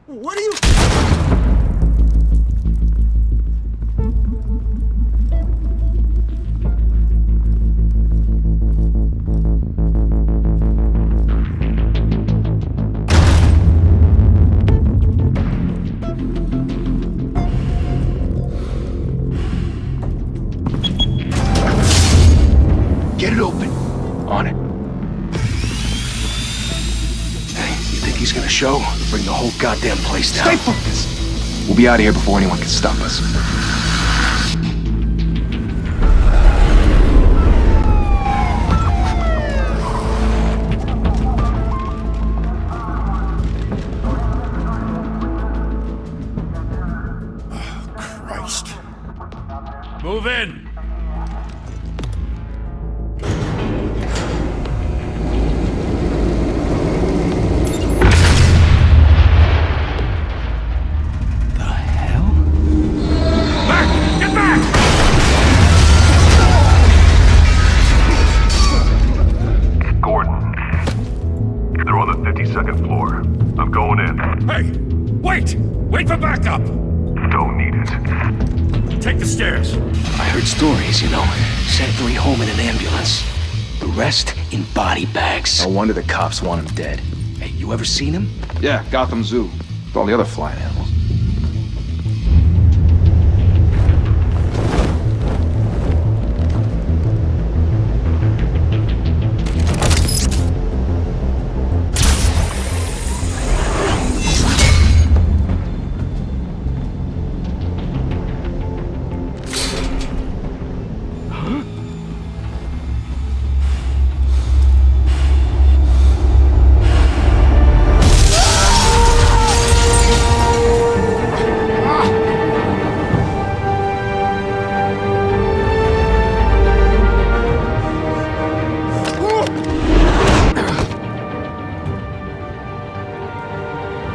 What are you... Get it open. On it. Hey, you think he's gonna show? Bring the whole goddamn place down. Stay focused! We'll be out of here before anyone can stop us. Oh, Christ. Move in! Second floor. I'm going in. Hey! Wait! Wait for backup! Don't need it. Take the stairs. I heard stories, you know. Sent 3 home in an ambulance. The rest in body bags. No wonder the cops want him dead. Hey, you ever seen him? Yeah, Gotham Zoo. With all the other flying animals.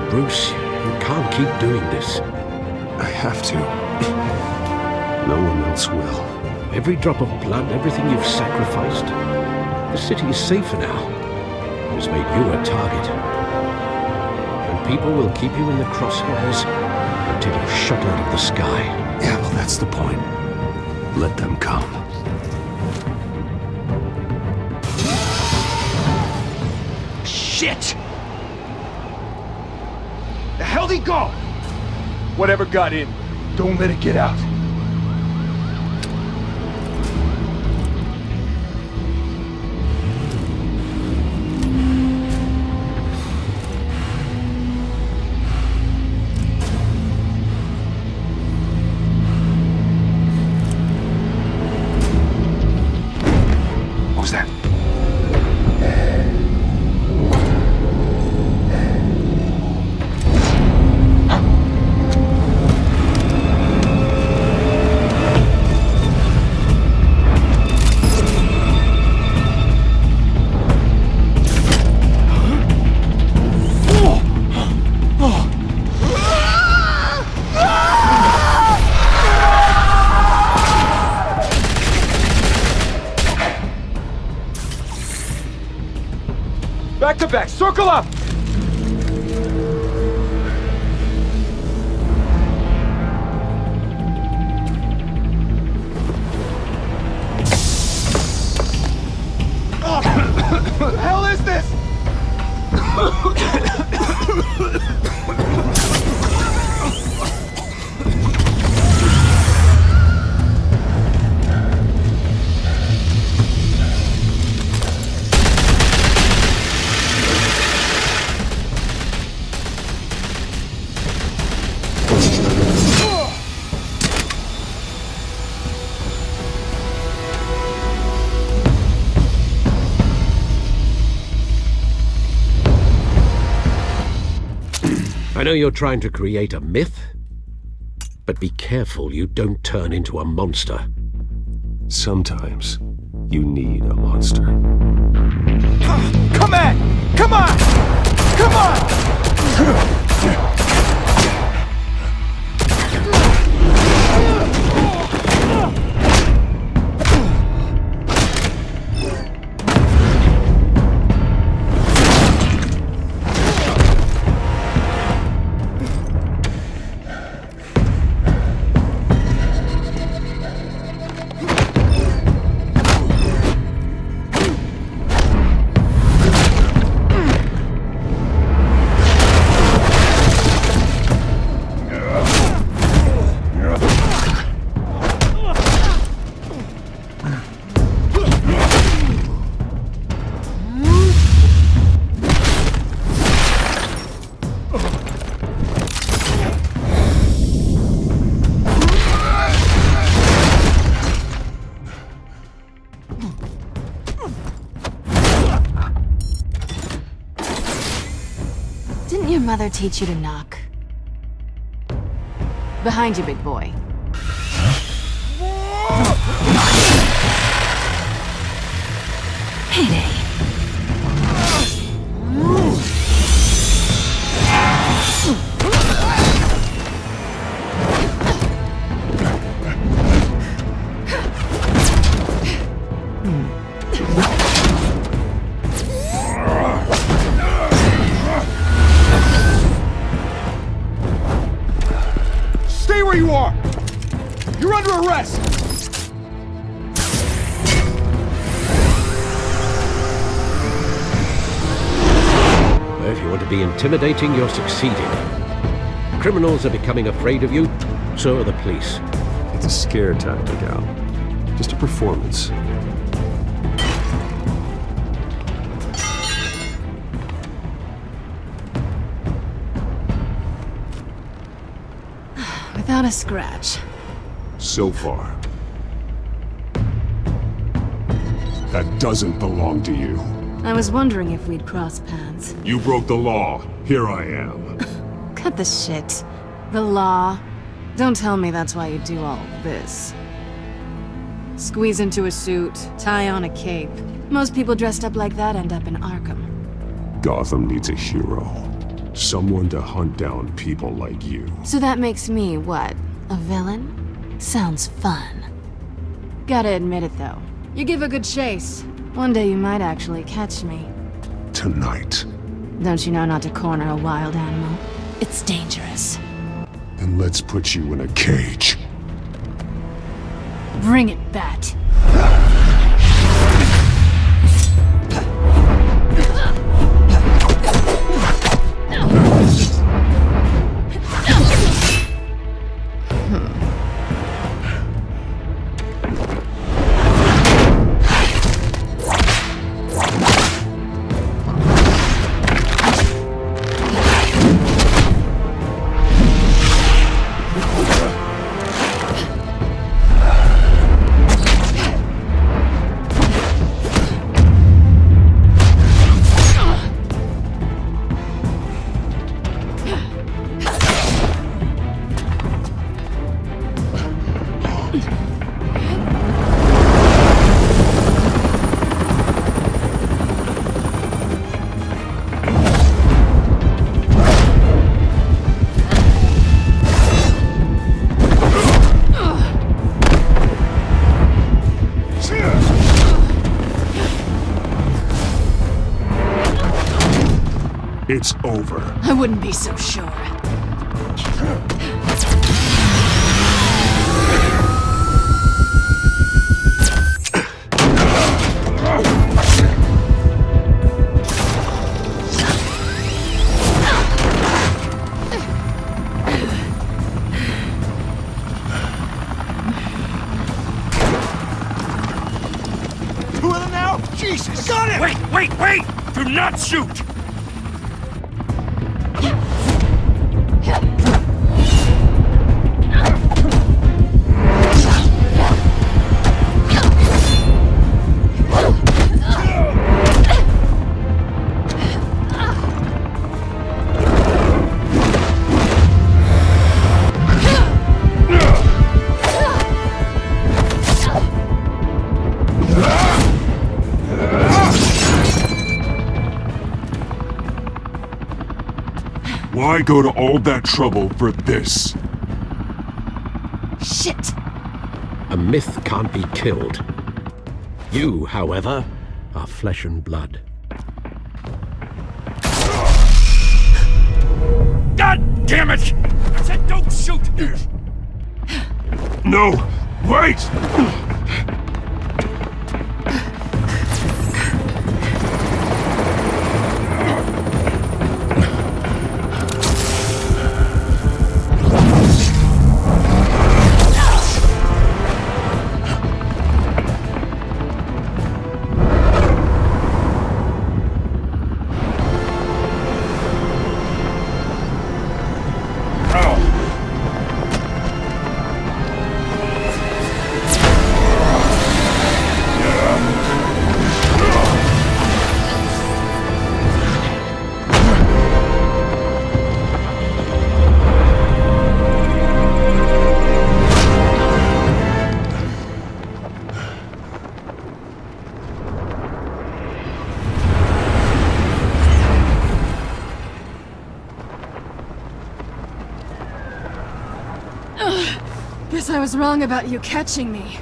Bruce, you can't keep doing this. I have to. No one else will. Every drop of blood, everything you've sacrificed. The city is safer now. It has made you a target. And people will keep you in the crosshairs until you're shot out of the sky. Yeah, well, that's the point. Let them come. Shit! The hell'd he go? Whatever got in, don't let it get out. What was that? Back to back, circle up! What the hell is this? I know you're trying to create a myth, but be careful you don't turn into a monster. Sometimes you need a monster. Come on! Come on! Come on! Didn't your mother teach you to knock? Behind you, big boy. Payday. Stay where you are! You're under arrest! If you want to be intimidating, you're succeeding. Criminals are becoming afraid of you, so are the police. It's a scare tactic, Al. Just a performance. Without a scratch. So far. That doesn't belong to you. I was wondering if we'd cross paths. You broke the law. Here I am. Cut the shit. The law. Don't tell me that's why you do all this. Squeeze into a suit, tie on a cape. Most people dressed up like that end up in Arkham. Gotham needs a hero. Someone to hunt down people like you. So that makes me, what, a villain? Sounds fun. Gotta admit it though. You give a good chase. One day you might actually catch me. Tonight. Don't you know not to corner a wild animal? It's dangerous. Then let's put you in a cage. Bring it, Bat. It's over. I wouldn't be so sure. Two of them now? Jesus! Got him! Wait! Do not shoot! Why go to all that trouble for this? Shit! A myth can't be killed. You, however, are flesh and blood. God damn it! I said don't shoot! No! Wait! Guess I was wrong about you catching me.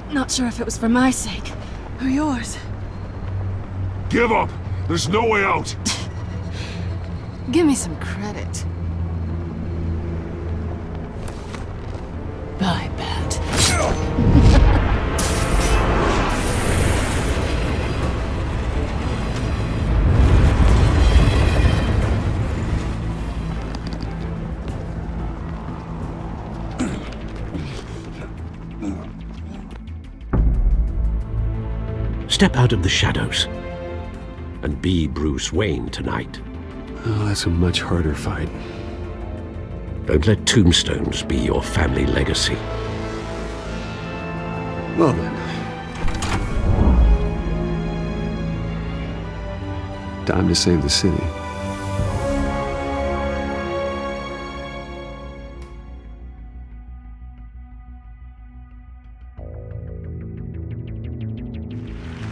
Not sure if it was for my sake or yours. Give up! There's no way out! Give me some credit. Bye, Bat. Step out of the shadows and be Bruce Wayne tonight. Oh, that's a much harder fight. Don't let tombstones be your family legacy. Well then. Time to save the city.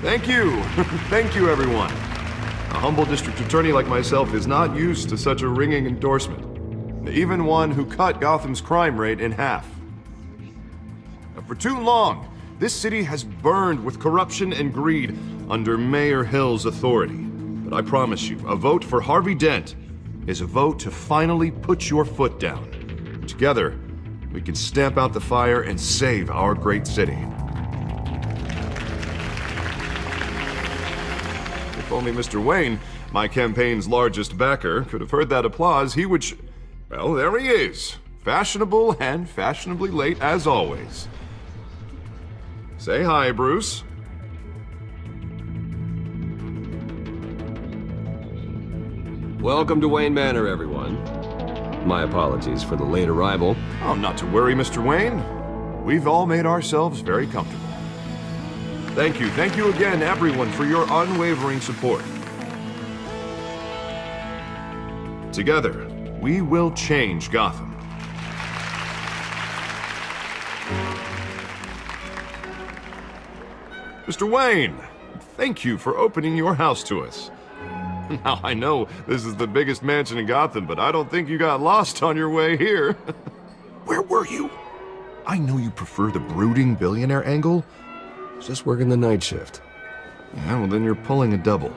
Thank you. Thank you, everyone. A humble district attorney like myself is not used to such a ringing endorsement. Even one who cut Gotham's crime rate in half. For too long, this city has burned with corruption and greed under Mayor Hill's authority. But I promise you, a vote for Harvey Dent is a vote to finally put your foot down. Together, we can stamp out the fire and save our great city. If only Mr. Wayne, my campaign's largest backer, could have heard that applause, he would well, there he is. Fashionable and fashionably late as always. Say hi, Bruce. Welcome to Wayne Manor, everyone. My apologies for the late arrival. Oh, not to worry, Mr. Wayne. We've all made ourselves very comfortable. Thank you again, everyone, for your unwavering support. Together, we will change Gotham. Mr. Wayne, thank you for opening your house to us. Now, I know this is the biggest mansion in Gotham, but I don't think you got lost on your way here. Where were you? I know you prefer the brooding billionaire angle. Just working the night shift. Yeah, well, then you're pulling a double.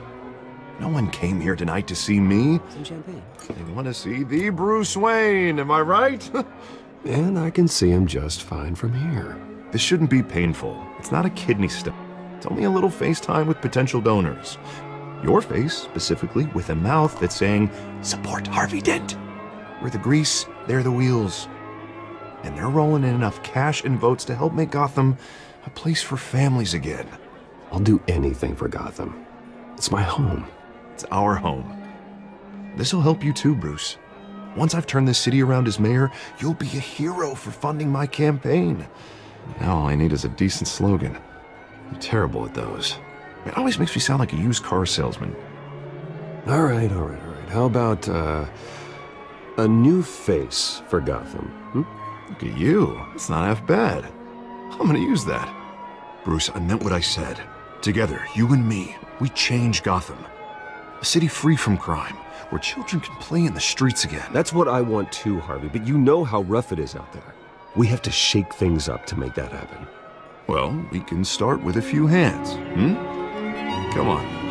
No one came here tonight to see me. Some champagne. They want to see the Bruce Wayne, am I right? And I can see him just fine from here. This shouldn't be painful. It's not a kidney stone. It's only a little FaceTime with potential donors. Your face, specifically, with a mouth that's saying, support Harvey Dent. We're the grease, they're the wheels. And they're rolling in enough cash and votes to help make Gotham a place for families again. I'll do anything for Gotham. It's my home. It's our home. This'll help you too, Bruce. Once I've turned this city around as mayor, you'll be a hero for funding my campaign. Now all I need is a decent slogan. I'm terrible at those. It always makes me sound like a used car salesman. All right. How about, a new face for Gotham? Look at you. That's not half bad. I'm gonna use that. Bruce, I meant what I said. Together, you and me, we change Gotham. A city free from crime, where children can play in the streets again. That's what I want too, Harvey, but you know how rough it is out there. We have to shake things up to make that happen. Well, we can start with a few hands, Come on.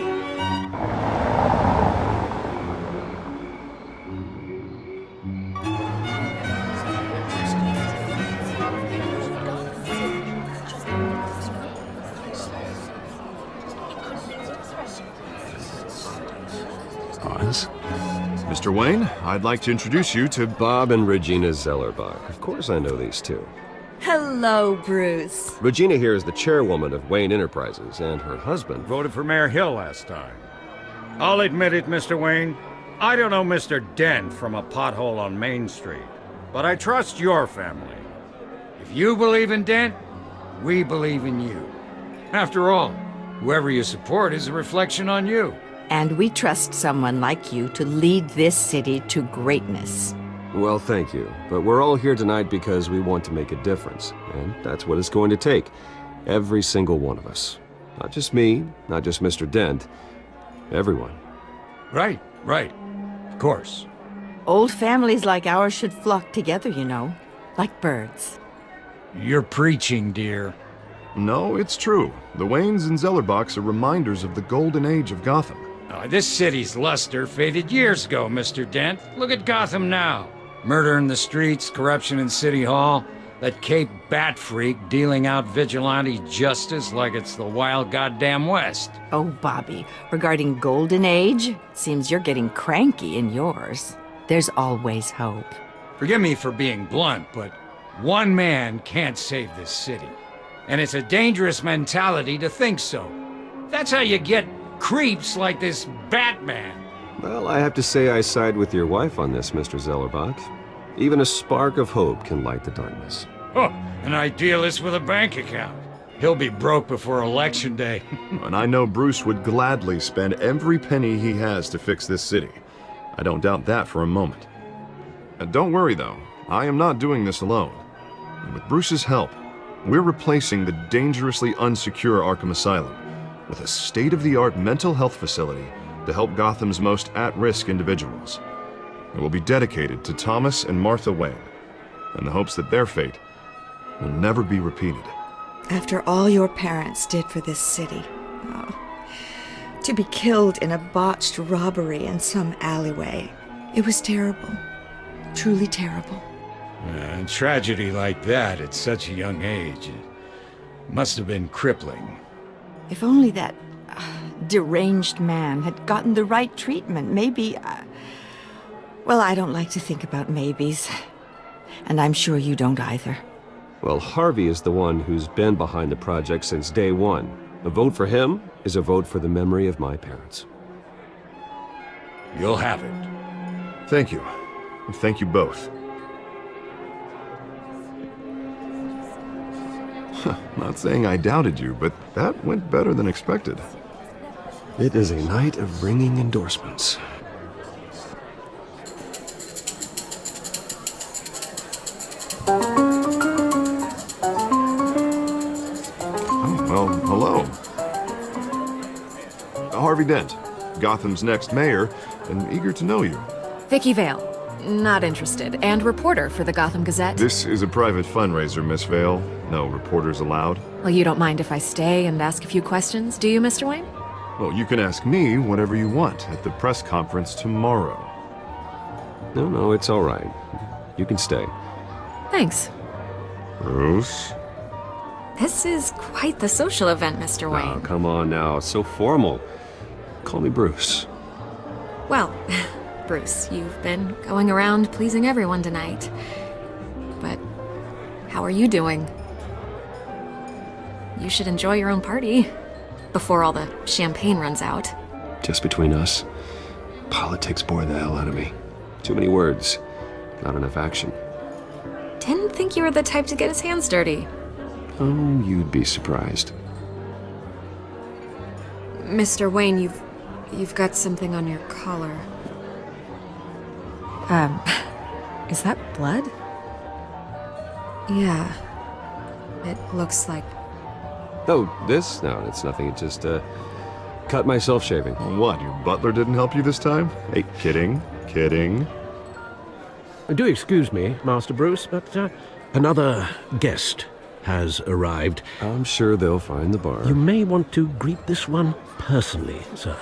Oz? Mr. Wayne, I'd like to introduce you to Bob and Regina Zellerbach. Of course I know these two. Hello, Bruce. Regina here is the chairwoman of Wayne Enterprises, and her husband... Voted for Mayor Hill last time. I'll admit it, Mr. Wayne. I don't know Mr. Dent from a pothole on Main Street, but I trust your family. If you believe in Dent, we believe in you. After all, whoever you support is a reflection on you. And we trust someone like you to lead this city to greatness. Well, thank you. But we're all here tonight because we want to make a difference. And that's what it's going to take. Every single one of us. Not just me, not just Mr. Dent. Everyone. Right. Of course. Old families like ours should flock together, you know. like birds. You're preaching, dear. No, it's true. The Waynes and Zellerbachs are reminders of the golden age of Gotham. Oh, this city's luster faded years ago, Mr. Dent. Look at Gotham now. Murder in the streets, corruption in City Hall, that Cape Bat freak dealing out vigilante justice like it's the wild goddamn West. Oh, Bobby, regarding Golden Age, seems you're getting cranky in yours. There's always hope. Forgive me for being blunt, but one man can't save this city. And it's a dangerous mentality to think so. That's how you get creeps like this Batman. Well, I have to say I side with your wife on this, Mr. Zellerbach. Even a spark of hope can light the darkness. Oh, an idealist with a bank account. He'll be broke before Election Day. And I know Bruce would gladly spend every penny he has to fix this city. I don't doubt that for a moment. And don't worry, though. I am not doing this alone. And with Bruce's help, we're replacing the dangerously unsecure Arkham Asylum with a state-of-the-art mental health facility to help Gotham's most at-risk individuals. It will be dedicated to Thomas and Martha Wayne, in the hopes that their fate will never be repeated. After all your parents did for this city, to be killed in a botched robbery in some alleyway, it was terrible. Truly terrible. And tragedy like that at such a young age, it must have been crippling. If only that deranged man had gotten the right treatment, maybe... well, I don't like to think about maybes. And I'm sure you don't either. Well, Harvey is the one who's been behind the project since day one. A vote for him is a vote for the memory of my parents. You'll have it. Thank you. Thank you both. Not saying I doubted you, but that went better than expected. It is a night of ringing endorsements. Well, hello. Harvey Dent, Gotham's next mayor, and eager to know you. Vicky Vale. Not interested. And reporter for the Gotham Gazette. This is a private fundraiser, Miss Vale. No reporters allowed. Well, you don't mind if I stay and ask a few questions, do you, Mr. Wayne? Well, you can ask me whatever you want at the press conference tomorrow. No, it's all right. You can stay. Thanks. Bruce? This is quite the social event, Mr. Wayne. Oh, come on now. It's so formal. Call me Bruce. Well, Bruce, you've been going around pleasing everyone tonight. But how are you doing? You should enjoy your own party before all the champagne runs out. Just between us, politics bore the hell out of me. Too many words, not enough action. Didn't think you were the type to get his hands dirty. Oh, you'd be surprised. Mr. Wayne, you've got something on your collar. Is that blood? Yeah. It looks like... Oh, this? No, it's nothing. It just, cut myself shaving. What, your butler didn't help you this time? Hey, kidding. Do excuse me, Master Bruce, but another guest has arrived. I'm sure they'll find the bar. You may want to greet this one personally, sir.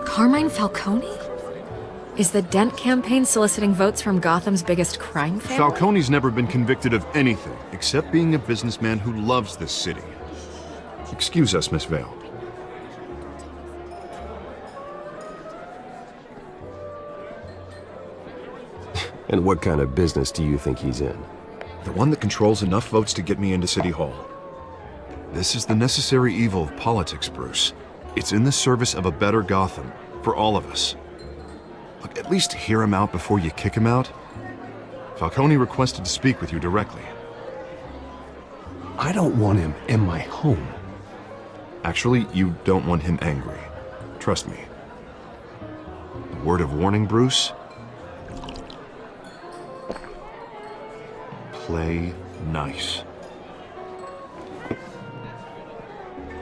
Carmine Falcone? Is the Dent campaign soliciting votes from Gotham's biggest crime family? Falcone's never been convicted of anything except being a businessman who loves this city. Excuse us, Miss Vale. And what kind of business do you think he's in? The one that controls enough votes to get me into City Hall. This is the necessary evil of politics, Bruce. It's in the service of a better Gotham, for all of us. Look, at least hear him out before you kick him out. Falcone requested to speak with you directly. I don't want him in my home. Actually, you don't want him angry. Trust me. A word of warning, Bruce? Play nice.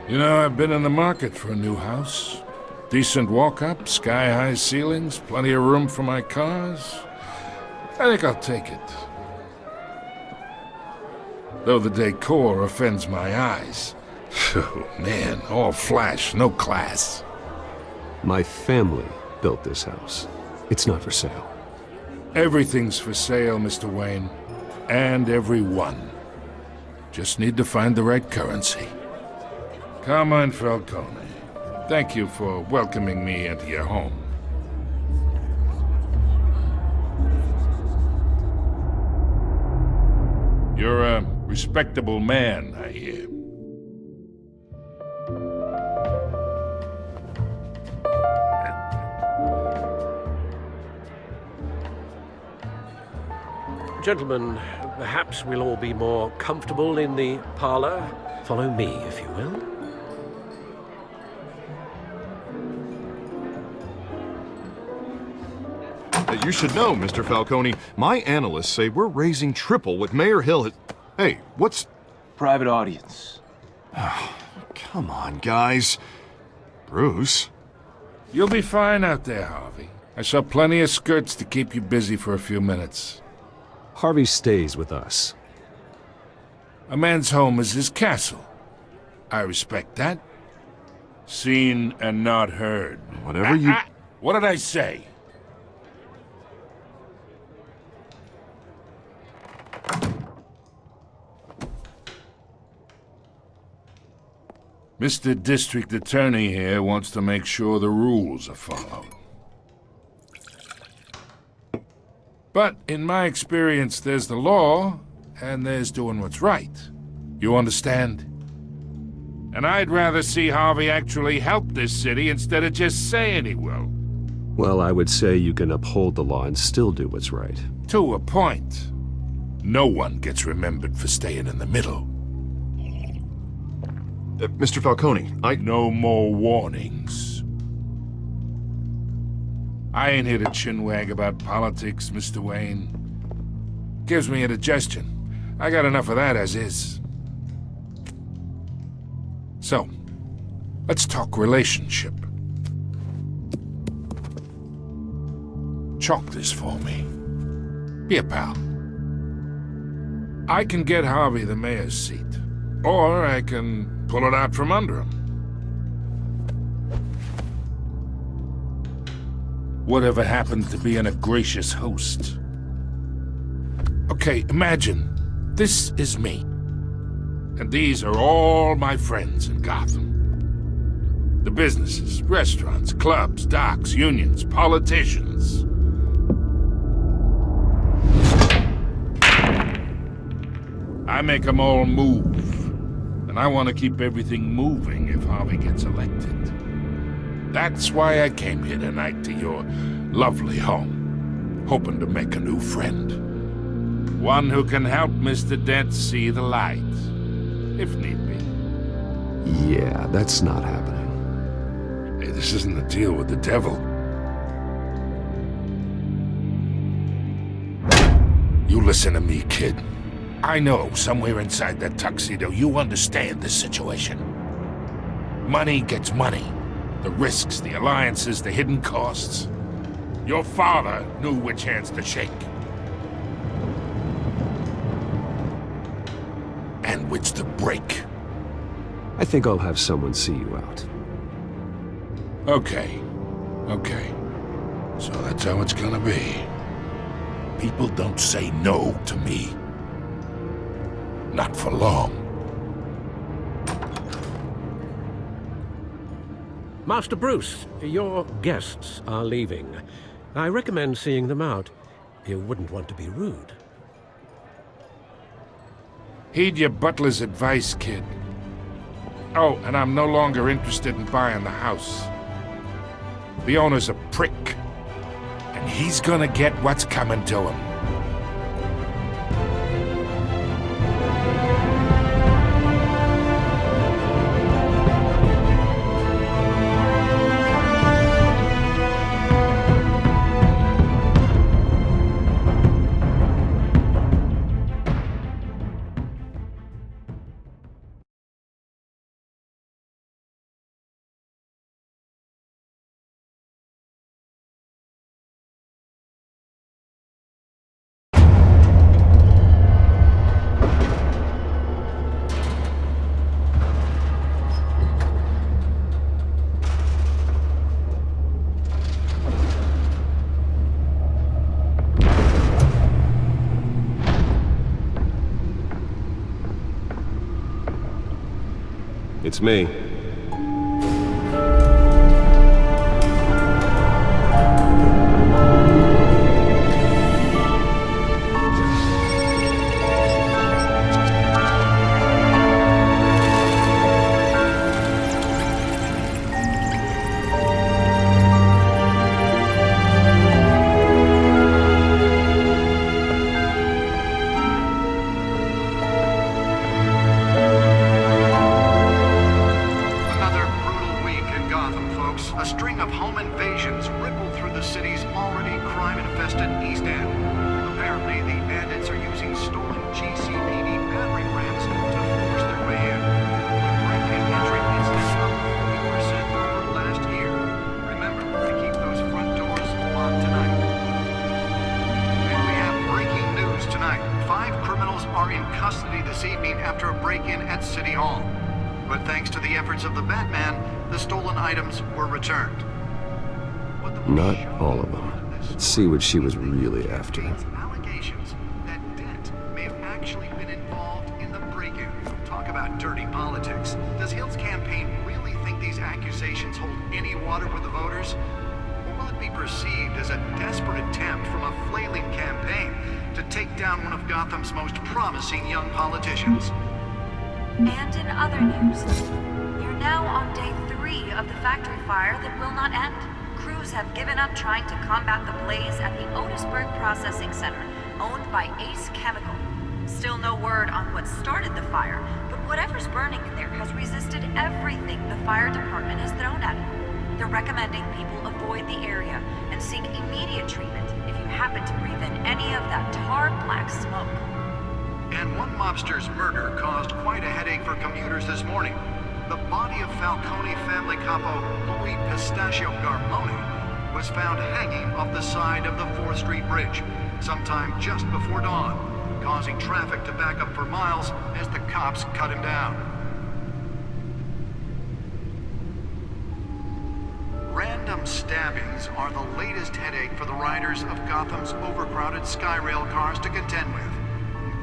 You know, I've been in the market for a new house. Decent walk-up, sky-high ceilings, plenty of room for my cars. I think I'll take it. Though the decor offends my eyes. Oh, man, all flash, no class. My family built this house. It's not for sale. Everything's for sale, Mr. Wayne. And everyone. Just need to find the right currency. Carmine Falcone, thank you for welcoming me into your home. You're a respectable man, I hear. Gentlemen, perhaps we'll all be more comfortable in the parlor. Follow me, if you will. You should know, Mr. Falcone, my analysts say we're raising triple what Mayor Hill has... Hey, what's... Private audience. Come on, guys. Bruce? You'll be fine out there, Harvey. I saw plenty of skirts to keep you busy for a few minutes. Harvey stays with us. A man's home is his castle. I respect that. Seen and not heard. Whatever you... What did I say? Mr. District Attorney here wants to make sure the rules are followed. But in my experience, there's the law, and there's doing what's right. You understand? And I'd rather see Harvey actually help this city instead of just saying he will. Well, I would say you can uphold the law and still do what's right. To a point. No one gets remembered for staying in the middle. Mr. Falcone, No more warnings. I ain't here to chinwag about politics, Mr. Wayne. Gives me indigestion. I got enough of that as is. So, let's talk relationship. Chalk this for me. Be a pal. I can get Harvey the mayor's seat, or I can pull it out from under him. Whatever happened to being a gracious host? Okay, imagine this is me. And these are all my friends in Gotham. The businesses, restaurants, clubs, docks, unions, politicians. I make them all move. And I want to keep everything moving if Harvey gets elected. That's why I came here tonight to your lovely home, hoping to make a new friend. One who can help Mr. Dent see the light, if need be. Yeah, that's not happening. Hey, this isn't a deal with the devil. You listen to me, kid. I know somewhere inside that tuxedo you understand this situation. Money gets money. The risks, the alliances, the hidden costs. Your father knew which hands to shake. And which to break. I think I'll have someone see you out. Okay. So that's how it's gonna be. People don't say no to me. Not for long. Master Bruce, your guests are leaving. I recommend seeing them out. You wouldn't want to be rude. Heed your butler's advice, kid. Oh, and I'm no longer interested in buying the house. The owner's a prick. And he's gonna get what's coming to him. It's me. Another brutal week in Gotham, folks. A string of home invasions rippled through the city's already crime-infested East End. Apparently, the bandits are using stolen GCPD battering rams to force their way in. With break-in entry incidents up 40% over last year. Remember to keep those front doors locked tonight. And we have breaking news tonight. 5 criminals are in custody this evening after a break-in at City Hall. But thanks to the efforts of the Batman, the stolen items were returned. Not all of them. Let's see what she was really after. Allegations that Dent may have actually been involved in the break-in. Talk about dirty politics. Does Hill's campaign really think these accusations hold any water with the voters? Or will it be perceived as a desperate attempt from a flailing campaign to take down one of Gotham's most promising young politicians? And in other news, you're now on day 3 of the factory fire that will not end. Crews have given up trying to combat the blaze at the Otisburg Processing Center, owned by Ace Chemical. Still no word on what started the fire, but whatever's burning in there has resisted everything the fire department has thrown at it. They're recommending people avoid the area and seek immediate treatment if you happen to breathe in any of that tar black smoke. And one mobster's murder caused quite a headache for commuters this morning. The body of Falcone family capo Louis Pistachio Garmone was found hanging off the side of the 4th Street Bridge sometime just before dawn, causing traffic to back up for miles as the cops cut him down. Random stabbings are the latest headache for the riders of Gotham's overcrowded Skyrail cars to contend with.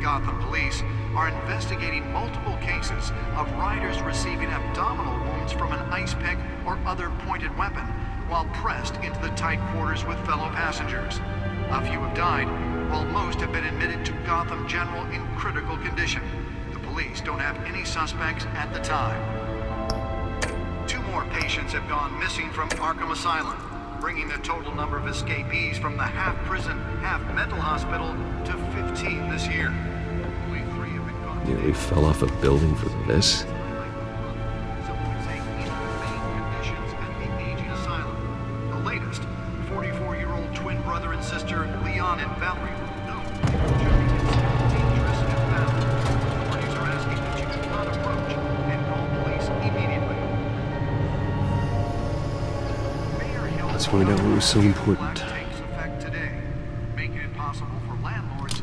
Gotham police are investigating multiple cases of riders receiving abdominal wounds from an ice pick or other pointed weapon while pressed into the tight quarters with fellow passengers. A few have died, while most have been admitted to Gotham General in critical condition. The police don't have any suspects at the time. 2 more patients have gone missing from Arkham Asylum, bringing the total number of escapees from the half-prison, half-mental hospital to 15 this year. Only 3 have been caught. Nearly fell off a building for this. Conditions at the aging asylum. The latest, 44-year-old twin brother and sister Leon and Valerie, known to be dangerous and foul. Authorities are asking that you do not approach and call police immediately. Let's find out what was so important. Takes effect today, making it possible for landlords.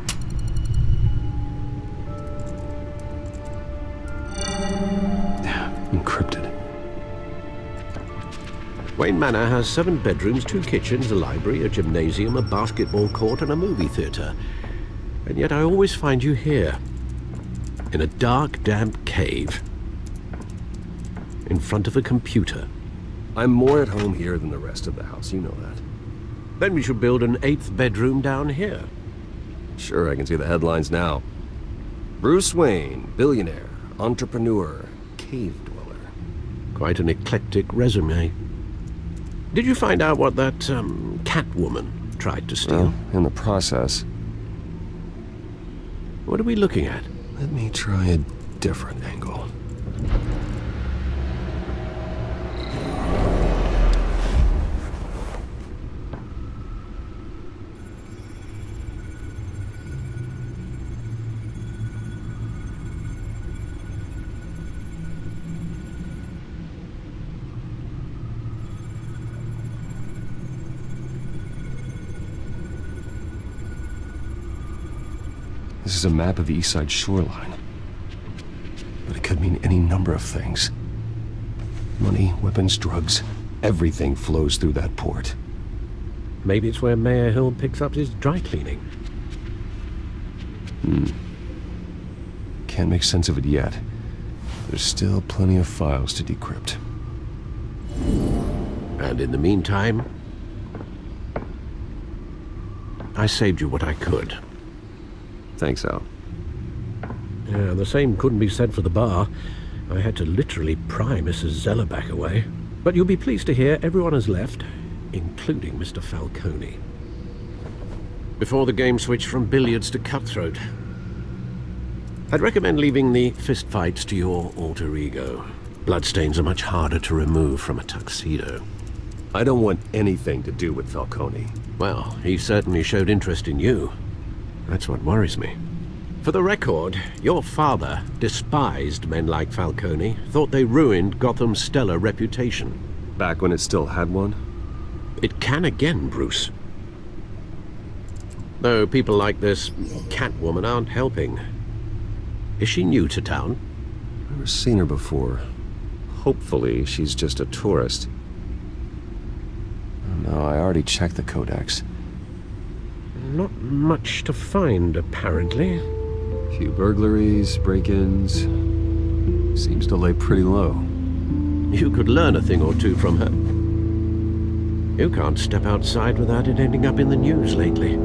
Encrypted. Wayne Manor has 7 bedrooms, 2 kitchens, a library, a gymnasium, a basketball court, and a movie theater. And yet I always find you here, in a dark, damp cave, in front of a computer. I'm more at home here than the rest of the house, you know that. Then we should build an 8th bedroom down here. Sure, I can see the headlines now. Bruce Wayne, billionaire, entrepreneur, cave dweller. Quite an eclectic resume. Did you find out what that, Catwoman tried to steal? Well, in the process. What are we looking at? Let me try a different angle. This is a map of the East Side shoreline. But it could mean any number of things. Money, weapons, drugs, everything flows through that port. Maybe it's where Mayor Hill picks up his dry cleaning. Can't make sense of it yet. There's still plenty of files to decrypt. And in the meantime, I saved you what I could. Thanks, Al. Yeah, the same couldn't be said for the bar. I had to literally pry Mrs. Zeller back away. But you'll be pleased to hear everyone has left, including Mr. Falcone. Before the game switched from billiards to cutthroat. I'd recommend leaving the fistfights to your alter ego. Bloodstains are much harder to remove from a tuxedo. I don't want anything to do with Falcone. Well, he certainly showed interest in you. That's what worries me. For the record, your father despised men like Falcone, thought they ruined Gotham's stellar reputation. Back when it still had one? It can again, Bruce. Though people like this Catwoman aren't helping. Is she new to town? Never seen her before. Hopefully, she's just a tourist. No, I already checked the codex. Not much to find, apparently. Few burglaries, break-ins. Seems to lay pretty low. You could learn a thing or two from her. You can't step outside without it ending up in the news lately.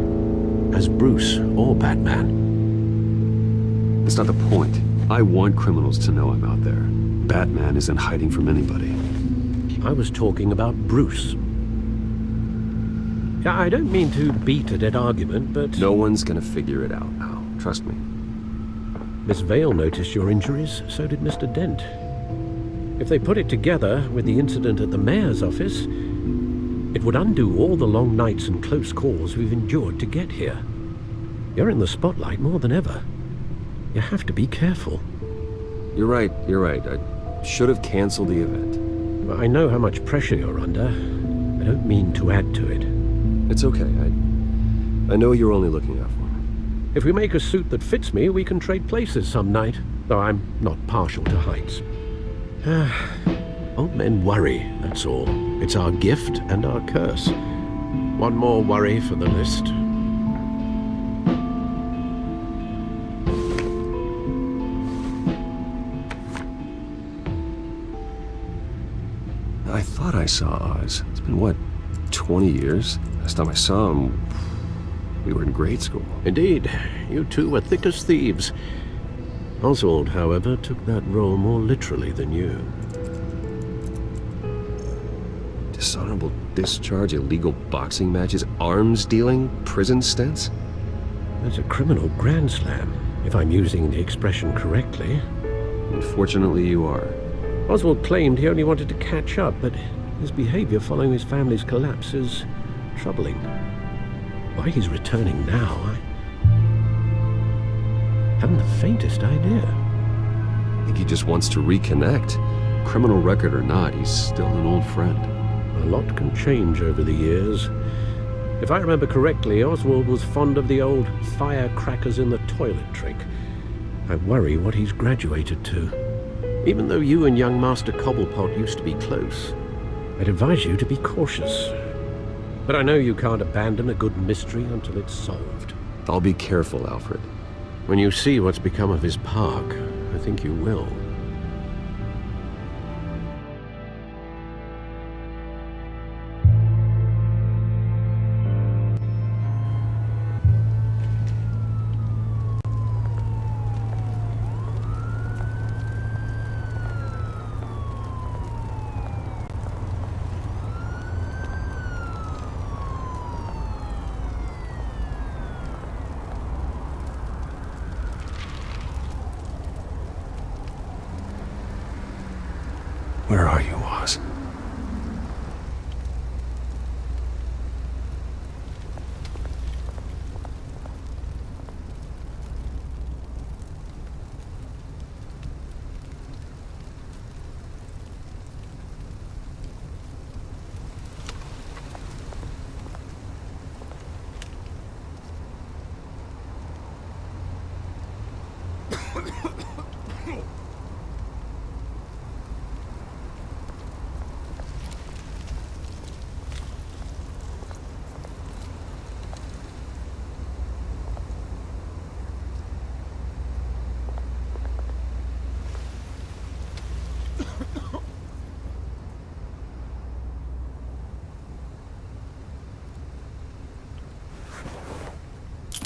As Bruce or Batman. That's not the point. I want criminals to know I'm out there. Batman isn't hiding from anybody. I was talking about Bruce. Yeah, I don't mean to beat a dead argument, but... No one's gonna figure it out, Al. Trust me. Miss Vale noticed your injuries, so did Mr. Dent. If they put it together with the incident at the mayor's office, it would undo all the long nights and close calls we've endured to get here. You're in the spotlight more than ever. You have to be careful. You're right. I should have canceled the event. I know how much pressure you're under. I don't mean to add to it. It's okay. I know you're only looking out for me. If we make a suit that fits me, we can trade places some night, though I'm not partial to heights. Old men worry, that's all. It's our gift and our curse. One more worry for the list. I thought I saw Oz. It's been, what, 20 years? Last time I saw him, we were in grade school. Indeed. You two were thick as thieves. Oswald, however, took that role more literally than you. Dishonorable discharge, illegal boxing matches, arms dealing, prison stints? That's a criminal grand slam, if I'm using the expression correctly. Unfortunately, you are. Oswald claimed he only wanted to catch up, but his behavior following his family's collapse is troubling. Why he's returning now, I haven't the faintest idea. I think he just wants to reconnect. Criminal record or not, he's still an old friend. A lot can change over the years. If I remember correctly, Oswald was fond of the old firecrackers in the toilet trick. I worry what he's graduated to. Even though you and young Master Cobblepot used to be close, I'd advise you to be cautious. But I know you can't abandon a good mystery until it's solved. I'll be careful, Alfred. When you see what's become of his park, I think you will. Where are you, Oz?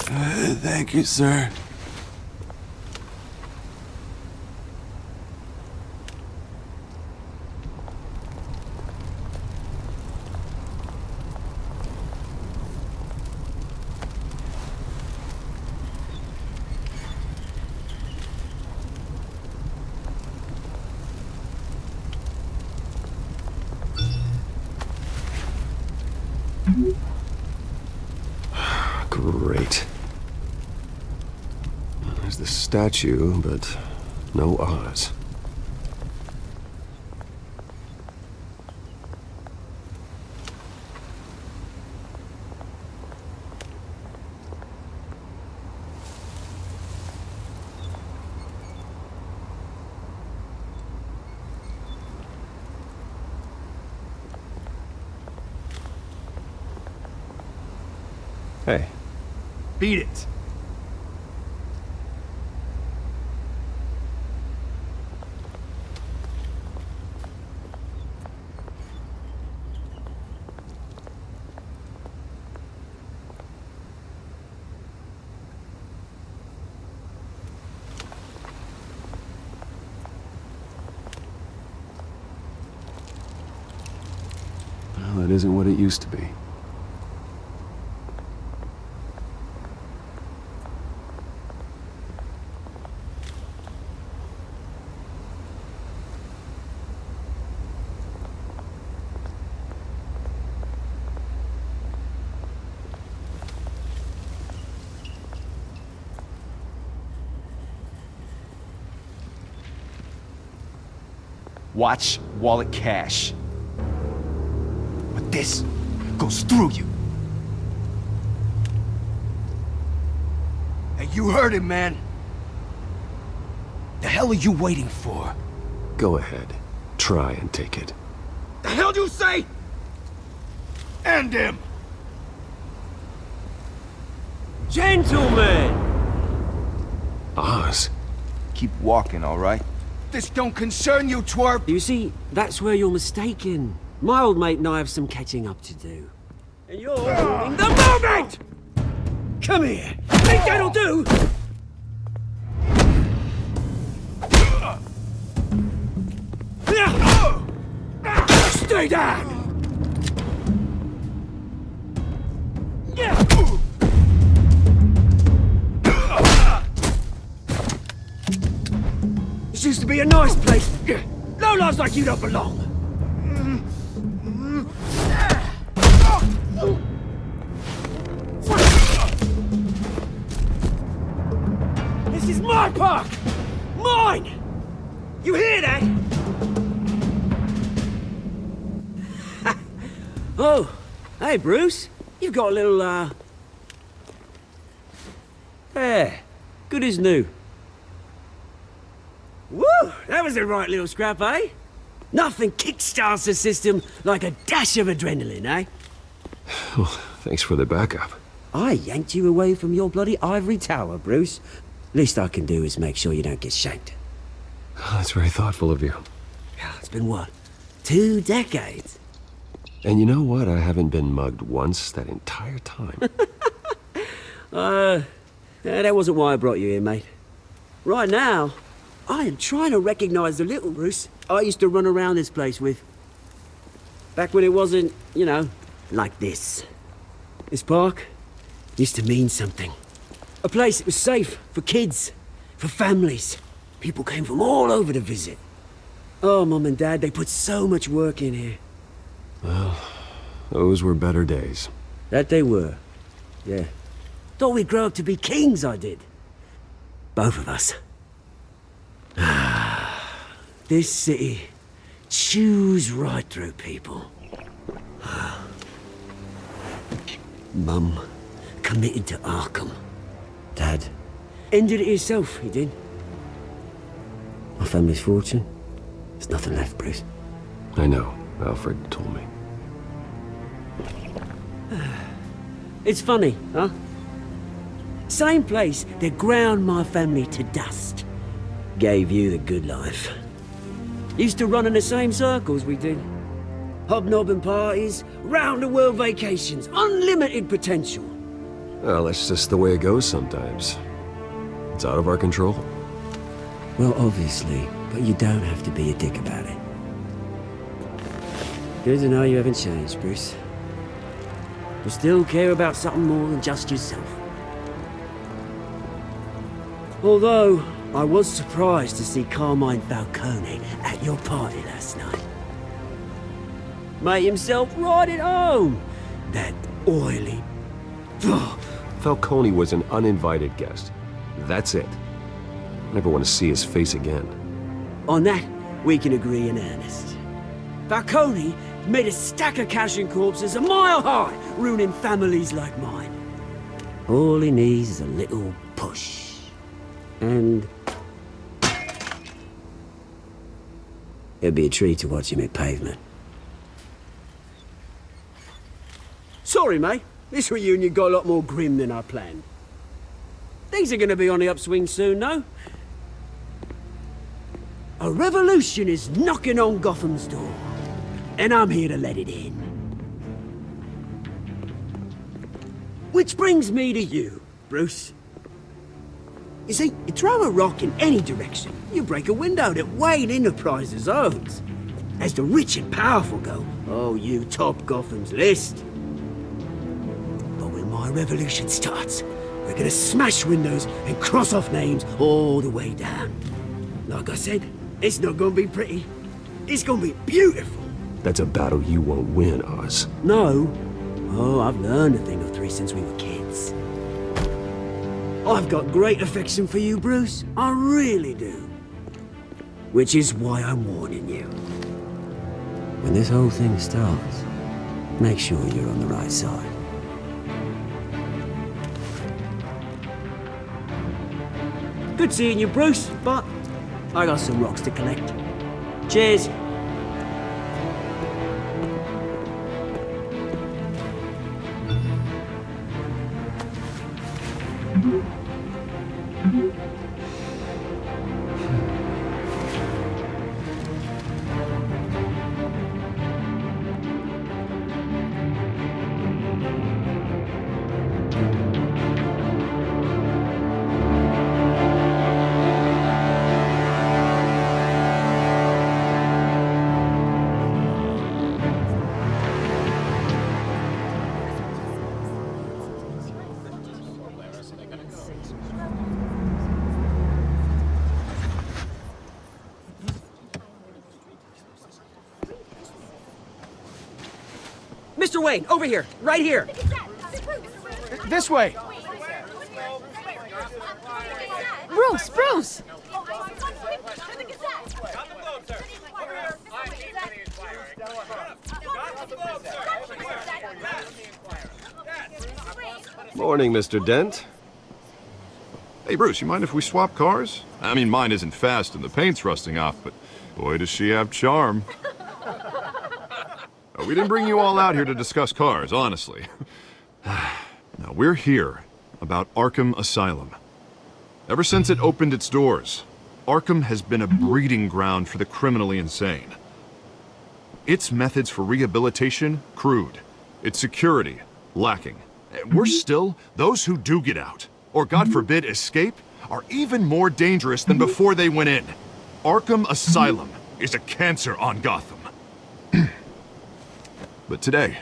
Thank you, sir. Great. There's the statue, but no Oz. Hey. Beat it. Well, it isn't what it used to be. Watch wallet cash. But this goes through you. Hey, you heard him, man. The hell are you waiting for? Go ahead. Try and take it. The hell do you say? End him! Gentlemen! Oz? Keep walking, all right? This don't concern you, twerp! You see, that's where you're mistaken. My old mate and I have some catching up to do. And you're ruining the moment! Come here! Think that'll do? Stay down! This used to be a nice place. Lowlifes like you don't belong. This is my park! Mine! You hear that? Oh, hey Bruce. You've got a little, There. Good as new. Woo! That was a right little scrap, eh? Nothing kickstarts the system like a dash of adrenaline, eh? Well, thanks for the backup. I yanked you away from your bloody ivory tower, Bruce. Least I can do is make sure you don't get shanked. That's very thoughtful of you. It's been what? 2 decades? And you know what? I haven't been mugged once that entire time. That wasn't why I brought you here, mate. Right now, I am trying to recognize the little Bruce I used to run around this place with. Back when it wasn't, you know, like this. This park used to mean something. A place that was safe for kids, for families. People came from all over to visit. Oh, Mum and Dad, they put so much work in here. Well, those were better days. That they were. Yeah. Thought we'd grow up to be kings, I did. Both of us. This city chews right through people. Mum committed to Arkham. Dad ended it himself, he did. My family's fortune, there's nothing left, Bruce. I know. Alfred told me. It's funny, huh? Same place that ground my family to dust. Gave you the good life. Used to run in the same circles we did. Hobnobbing parties, round-the-world vacations, unlimited potential. Well, that's just the way it goes sometimes. It's out of our control. Well, obviously, but you don't have to be a dick about it. Good to know you haven't changed, Bruce. You still care about something more than just yourself. Although, I was surprised to see Carmine Falcone at your party last night. Made himself right at home. That oily... Falcone was an uninvited guest. That's it. Never want to see his face again. On that, we can agree in earnest. Falcone made a stack of cash and corpses a mile high, ruining families like mine. All he needs is a little push. And... it'd be a treat to watch him hit pavement. Sorry, mate. This reunion got a lot more grim than I planned. Things are gonna be on the upswing soon, no? A revolution is knocking on Gotham's door, and I'm here to let it in. Which brings me to you, Bruce. You see, you throw a rock in any direction, you break a window that Wayne Enterprises owns. As the rich and powerful go, oh, you top Gotham's list. But when my revolution starts, we're gonna smash windows and cross off names all the way down. Like I said, it's not gonna be pretty. It's gonna be beautiful. That's a battle you won't win, Oz. No. Oh, I've learned a thing or three since we were kids. I've got great affection for you, Bruce. I really do. Which is why I'm warning you. When this whole thing starts, make sure you're on the right side. Good seeing you, Bruce, but I got some rocks to collect. Cheers. Mr. Wayne, over here, right here. This way. Bruce, Bruce! Morning, Mr. Dent. Hey, Bruce, you mind if we swap cars? I mean, mine isn't fast and the paint's rusting off, but boy, does she have charm. We didn't bring you all out here to discuss cars, honestly. Now, we're here about Arkham Asylum. Ever since it opened its doors, Arkham has been a breeding ground for the criminally insane. Its methods for rehabilitation, crude. Its security, lacking. Worse still, those who do get out, or God forbid escape, are even more dangerous than before they went in. Arkham Asylum is a cancer on Gotham. But today,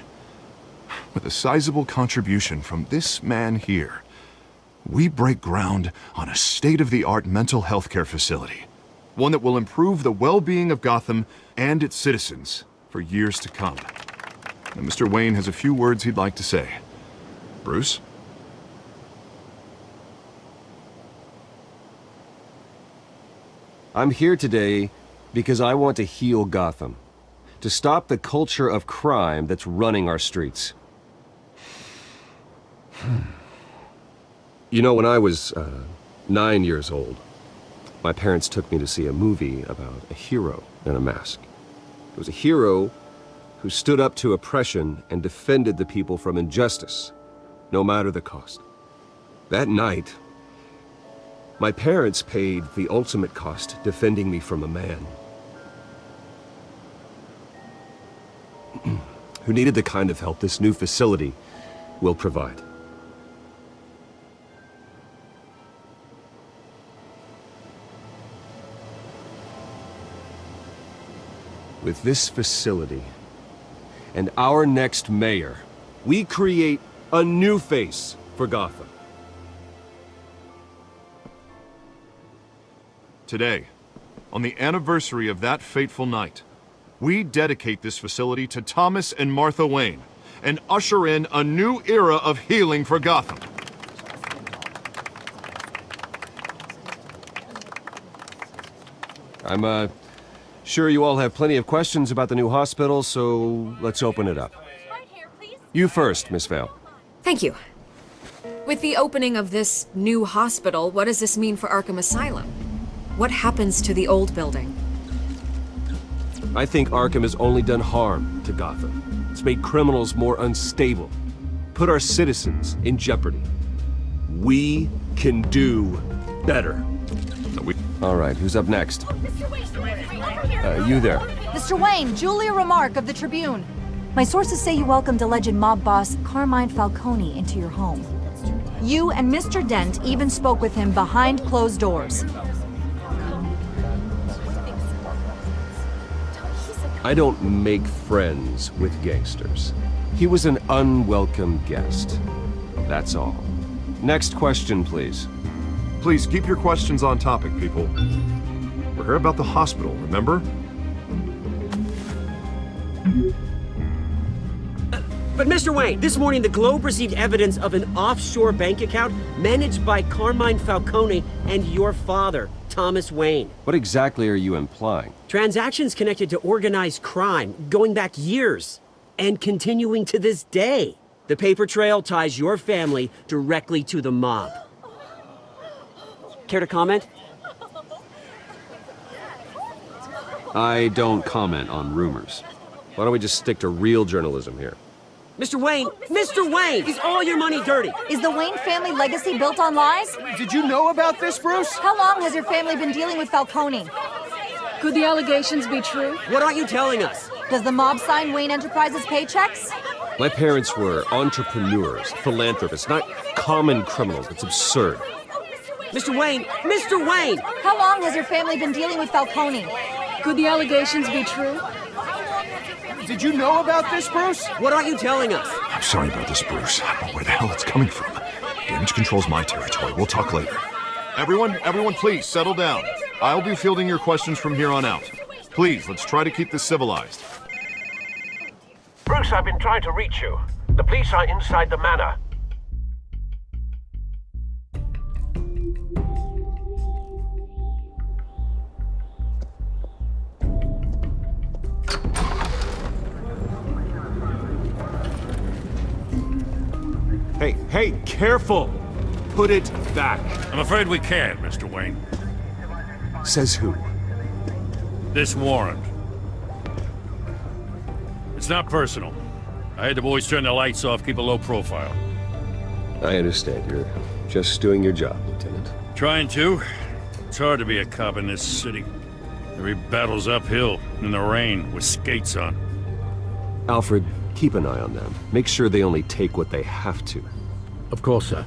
with a sizable contribution from this man here, we break ground on a state-of-the-art mental health care facility. One that will improve the well-being of Gotham and its citizens for years to come. Now, Mr. Wayne has a few words he'd like to say. Bruce? I'm here today because I want to heal Gotham. To stop the culture of crime that's running our streets. You know, when I was 9 years old, my parents took me to see a movie about a hero in a mask. It was a hero who stood up to oppression and defended the people from injustice, no matter the cost. That night, my parents paid the ultimate cost defending me from a man who needed the kind of help this new facility will provide. With this facility and our next mayor, we create a new face for Gotham. Today, on the anniversary of that fateful night, we dedicate this facility to Thomas and Martha Wayne and usher in a new era of healing for Gotham. I'm, sure you all have plenty of questions about the new hospital, so let's open it up. You first, Miss Vale. Thank you. With the opening of this new hospital, what does this mean for Arkham Asylum? What happens to the old building? I think Arkham has only done harm to Gotham. It's made criminals more unstable, put our citizens in jeopardy. We can do better. All right, who's up next? You there. Mr. Wayne, Julia Remark of the Tribune. My sources say you welcomed alleged mob boss Carmine Falcone into your home. You and Mr. Dent even spoke with him behind closed doors. I don't make friends with gangsters. He was an unwelcome guest. That's all. Next question, please. Please keep your questions on topic, people. We're here about the hospital, remember? But Mr. Wayne, this morning the Globe received evidence of an offshore bank account managed by Carmine Falcone and your father, Thomas Wayne. What exactly are you implying? Transactions connected to organized crime, going back years, and continuing to this day. The paper trail ties your family directly to the mob. Care to comment? I don't comment on rumors. Why don't we just stick to real journalism here? Mr. Wayne! Mr. Wayne! Is all your money dirty? Is the Wayne family legacy built on lies? Did you know about this, Bruce? How long has your family been dealing with Falcone? Could the allegations be true? What aren't you telling us? Does the mob sign Wayne Enterprises paychecks? My parents were entrepreneurs, philanthropists, not common criminals. It's absurd. Mr. Wayne! Mr. Wayne! How long has your family been dealing with Falcone? Could the allegations be true? Did you know about this, Bruce? What aren't you telling us? I'm sorry about this, Bruce. I don't know where the hell it's coming from. Damage control's my territory. We'll talk later. Everyone, please settle down. I'll be fielding your questions from here on out. Please, let's try to keep this civilized. Bruce, I've been trying to reach you. The police are inside the manor. Hey, careful! Put it back. I'm afraid we can't, Mr. Wayne. Says who? This warrant. It's not personal. I had the boys turn the lights off, keep a low profile. I understand. You're just doing your job, Lieutenant. Trying to. It's hard to be a cop in this city. Every battle's uphill, in the rain, with skates on. Alfred, keep an eye on them. Make sure they only take what they have to. Of course, sir.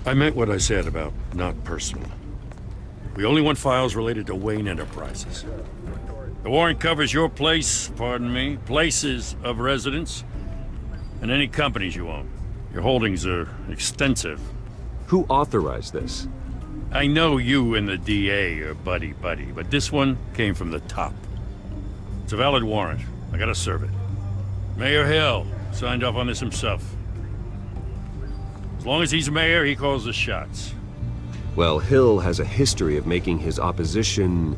I meant what I said about not personal. We only want files related to Wayne Enterprises. The warrant covers your place, pardon me, places of residence, and any companies you own. Your holdings are extensive. Who authorized this? I know you and the DA are buddy-buddy, but this one came from the top. It's a valid warrant. I gotta serve it. Mayor Hill signed off on this himself. As long as he's mayor, he calls the shots. Well, Hill has a history of making his opposition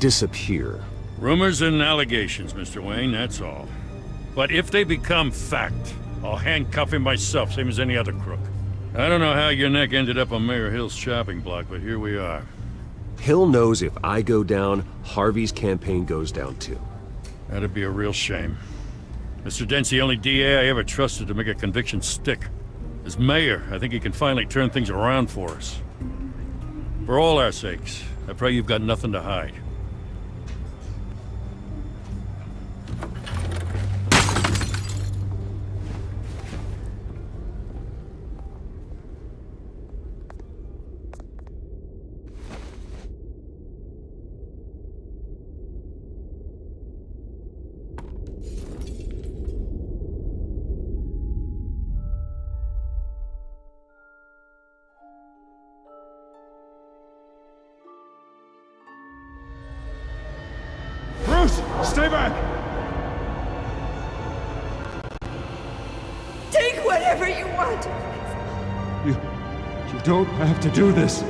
disappear. Rumors and allegations, Mr. Wayne, that's all. But if they become fact, I'll handcuff him myself, same as any other crook. I don't know how your neck ended up on Mayor Hill's chopping block, but here we are. Hill knows if I go down, Harvey's campaign goes down too. That'd be a real shame. Mr. Dent's the only DA I ever trusted to make a conviction stick. As mayor, I think he can finally turn things around for us. For all our sakes, I pray you've got nothing to hide. whatever you want. You don't have to do this.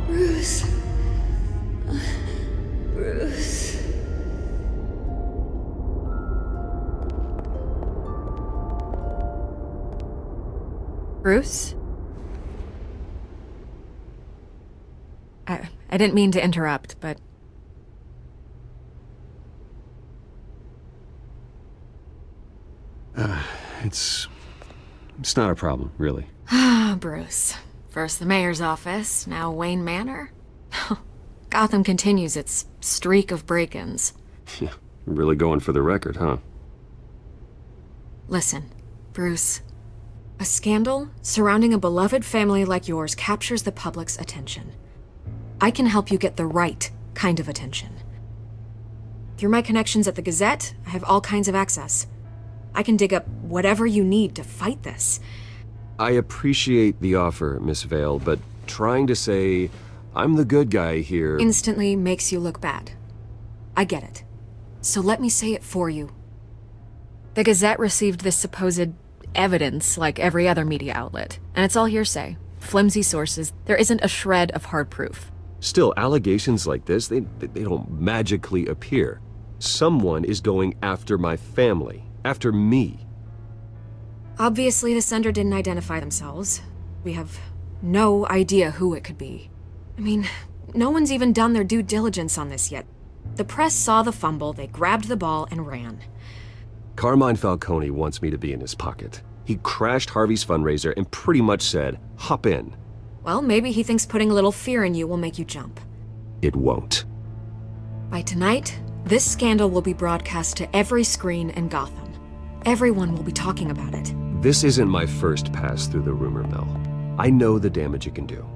Bruce. Bruce. Bruce? I didn't mean to interrupt, but... It's not a problem, really. Ah, Bruce. First the mayor's office, now Wayne Manor. Gotham continues its streak of break-ins. Yeah, really going for the record, huh? Listen, Bruce. A scandal surrounding a beloved family like yours captures the public's attention. I can help you get the right kind of attention. Through my connections at the Gazette, I have all kinds of access. I can dig up whatever you need to fight this. I appreciate the offer, Miss Vale, but trying to say I'm the good guy here... Instantly makes you look bad. I get it. So let me say it for you. The Gazette received this supposed evidence like every other media outlet, and it's all hearsay. Flimsy sources. There isn't a shred of hard proof. Still, allegations like this, they don't magically appear. Someone is going after my family. After me. Obviously, the sender didn't identify themselves. We have no idea who it could be. I mean, no one's even done their due diligence on this yet. The press saw the fumble, they grabbed the ball and ran. Carmine Falcone wants me to be in his pocket. He crashed Harvey's fundraiser and pretty much said, hop in. Well, maybe he thinks putting a little fear in you will make you jump. It won't. By tonight, this scandal will be broadcast to every screen in Gotham. Everyone will be talking about it. This isn't my first pass through the rumor mill. I know the damage it can do.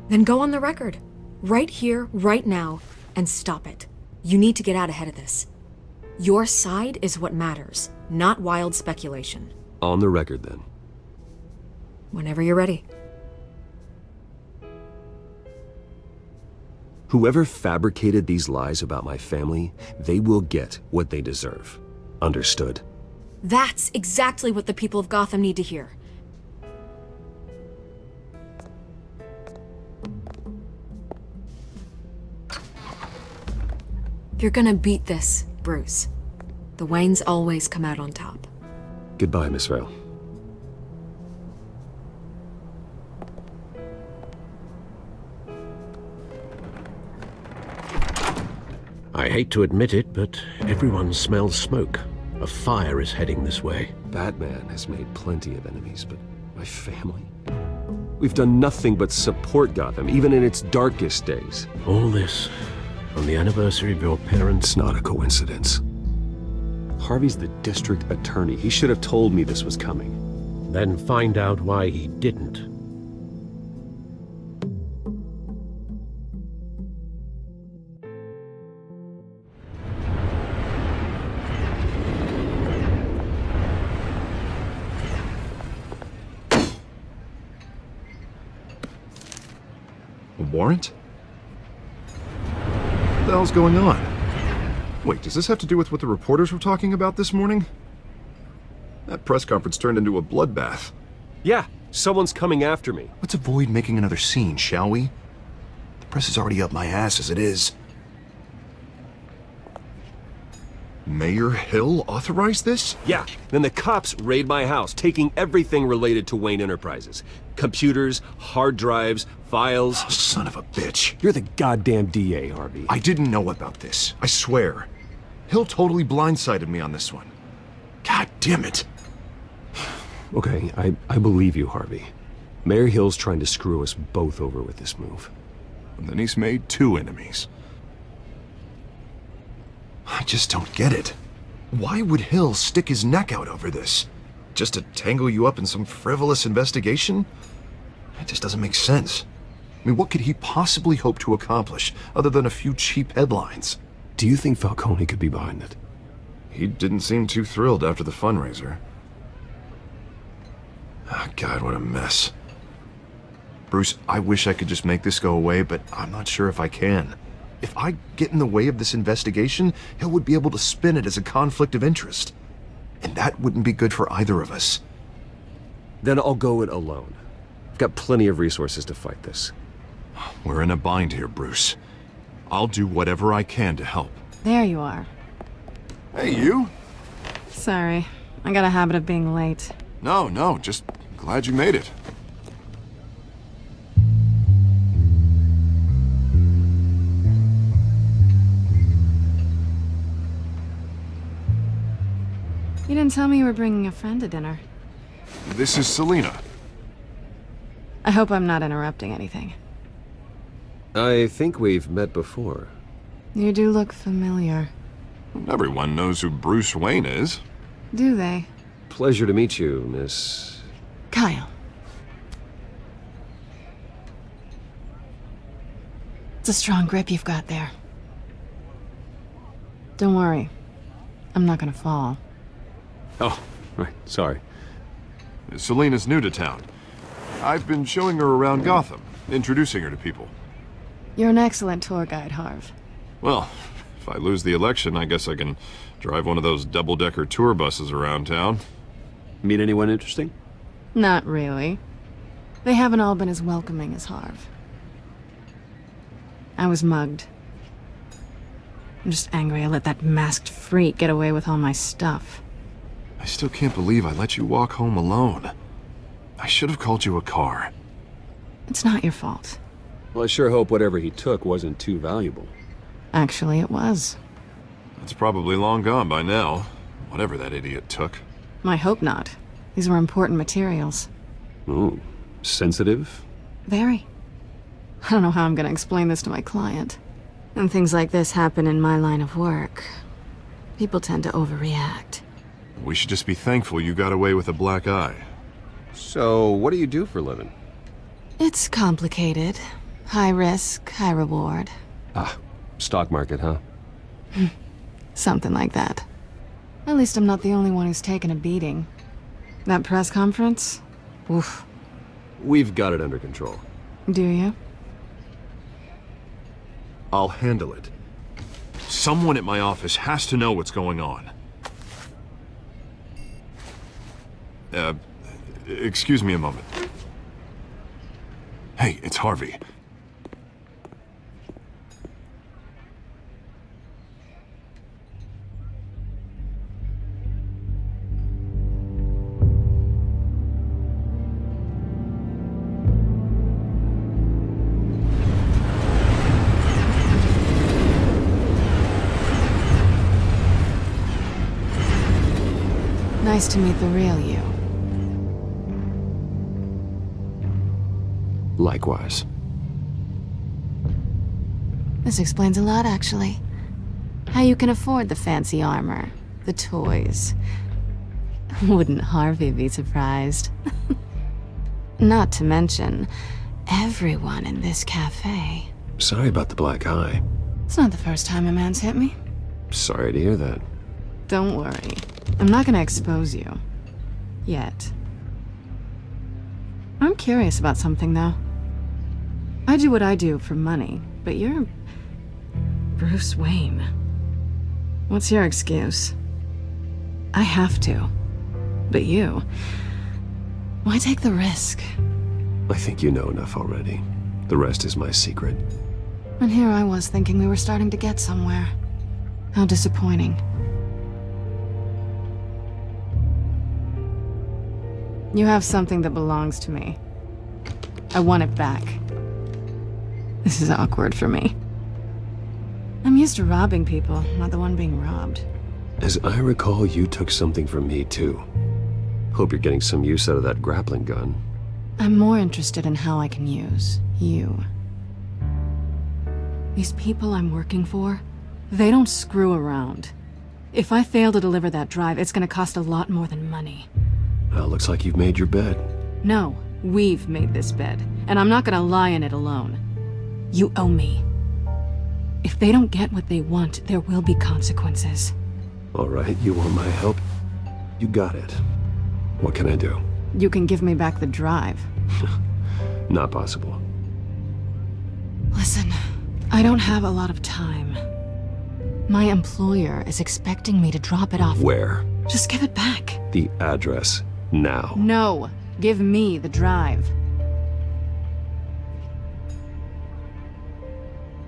Then go on the record. Right here, right now, and stop it. You need to get out ahead of this. Your side is what matters, not wild speculation. On the record, then. Whenever you're ready. Whoever fabricated these lies about my family, they will get what they deserve. Understood? That's exactly what the people of Gotham need to hear. You're gonna beat this, Bruce. The Waynes always come out on top. Goodbye, Miss Vale. I hate to admit it, but everyone smells smoke. A fire is heading this way. Batman has made plenty of enemies, but my family? We've done nothing but support Gotham, even in its darkest days. All this on the anniversary of your parents'... It's not a coincidence. Harvey's the district attorney. He should have told me this was coming. Then find out why he didn't. A warrant? What the hell's going on? Wait, does this have to do with what the reporters were talking about this morning? That press conference turned into a bloodbath. Yeah, someone's coming after me. Let's avoid making another scene, shall we? The press is already up my ass as it is. Mayor Hill authorized this? Yeah, then the cops raid my house, taking everything related to Wayne Enterprises. Computers, hard drives, files. Oh, son of a bitch. You're the goddamn DA, Harvey. I didn't know about this, I swear. Hill totally blindsided me on this one. God damn it. Okay, I believe you, Harvey. Mayor Hill's trying to screw us both over with this move. And then he's made two enemies. I just don't get it. Why would Hill stick his neck out over this? Just to tangle you up in some frivolous investigation? It just doesn't make sense. I mean, what could he possibly hope to accomplish other than a few cheap headlines? Do you think Falcone could be behind it? He didn't seem too thrilled after the fundraiser. Oh, God, what a mess. Bruce, I wish I could just make this go away, but I'm not sure if I can. If I get in the way of this investigation, Hill would be able to spin it as a conflict of interest. And that wouldn't be good for either of us. Then I'll go it alone. I've got plenty of resources to fight this. We're in a bind here, Bruce. I'll do whatever I can to help. There you are. Hey, you? Sorry. I got a habit of being late. No, just glad you made it. You didn't tell me you were bringing a friend to dinner. This is Selina. I hope I'm not interrupting anything. I think we've met before. You do look familiar. Everyone knows who Bruce Wayne is. Do they? Pleasure to meet you, Miss... Kyle. It's a strong grip you've got there. Don't worry. I'm not gonna fall. Oh, right, sorry. Selina's new to town. I've been showing her around Gotham, introducing her to people. You're an excellent tour guide, Harv. Well, if I lose the election, I guess I can drive one of those double-decker tour buses around town. Meet anyone interesting? Not really. They haven't all been as welcoming as Harv. I was mugged. I'm just angry I let that masked freak get away with all my stuff. I still can't believe I let you walk home alone. I should have called you a car. It's not your fault. Well, I sure hope whatever he took wasn't too valuable. Actually, it was. It's probably long gone by now, whatever that idiot took. I hope not. These were important materials. Ooh, sensitive? Very. I don't know how I'm gonna explain this to my client. And things like this happen in my line of work. People tend to overreact. We should just be thankful you got away with a black eye. So, what do you do for a living? It's complicated. High risk, high reward. Ah, stock market, huh? Something like that. At least I'm not the only one who's taken a beating. That press conference? Oof. We've got it under control. Do you? I'll handle it. Someone at my office has to know what's going on. Excuse me a moment. Hey, it's Harvey. Nice to meet the real you. Likewise. This explains a lot, actually. How you can afford the fancy armor, the toys. Wouldn't Harvey be surprised? Not to mention, everyone in this cafe. Sorry about the black eye. It's not the first time a man's hit me. Sorry to hear that. Don't worry. I'm not gonna expose you. Yet. I'm curious about something, though. I do what I do for money, but you're... Bruce Wayne. What's your excuse? I have to. But you... Why take the risk? I think you know enough already. The rest is my secret. And here I was thinking we were starting to get somewhere. How disappointing. You have something that belongs to me. I want it back. This is awkward for me. I'm used to robbing people, not the one being robbed. As I recall, you took something from me, too. Hope you're getting some use out of that grappling gun. I'm more interested in how I can use you. These people I'm working for, they don't screw around. If I fail to deliver that drive, it's gonna cost a lot more than money. Well, looks like you've made your bed. No, we've made this bed, and I'm not gonna lie in it alone. You owe me. If they don't get what they want, there will be consequences. All right, you want my help? You got it. What can I do? You can give me back the drive. Not possible. Listen, I don't have a lot of time. My employer is expecting me to drop it off. Where? Just give it back. The address, now. No, give me the drive.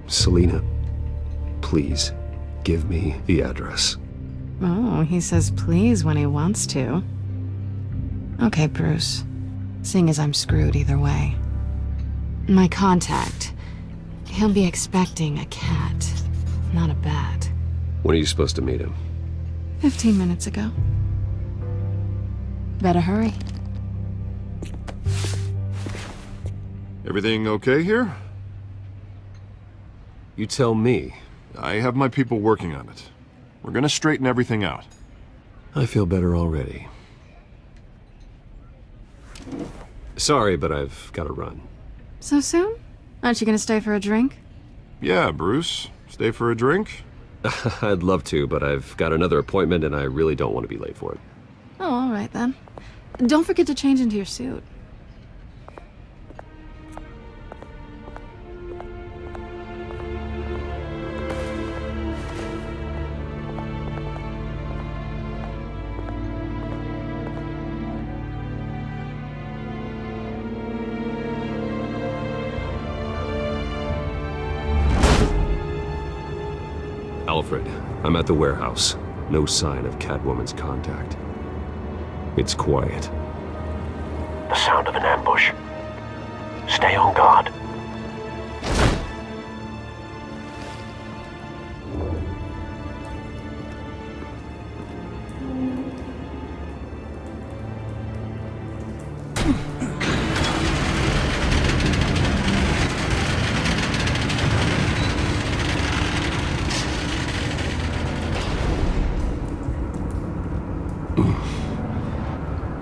Selina, please, give me the address. Oh, he says please when he wants to. Okay, Bruce. Seeing as I'm screwed either way. My contact. He'll be expecting a cat, not a bat. When are you supposed to meet him? 15 minutes ago. Better hurry. Everything okay here? You tell me. I have my people working on it. We're gonna straighten everything out. I feel better already. Sorry, but I've got to run. So soon? Aren't you gonna stay for a drink? Yeah, Bruce. Stay for a drink? I'd love to, but I've got another appointment and I really don't want to be late for it. Oh, all right then. Don't forget to change into your suit. Alfred, I'm at the warehouse. No sign of Catwoman's contact. It's quiet. The sound of an ambush. Stay on guard.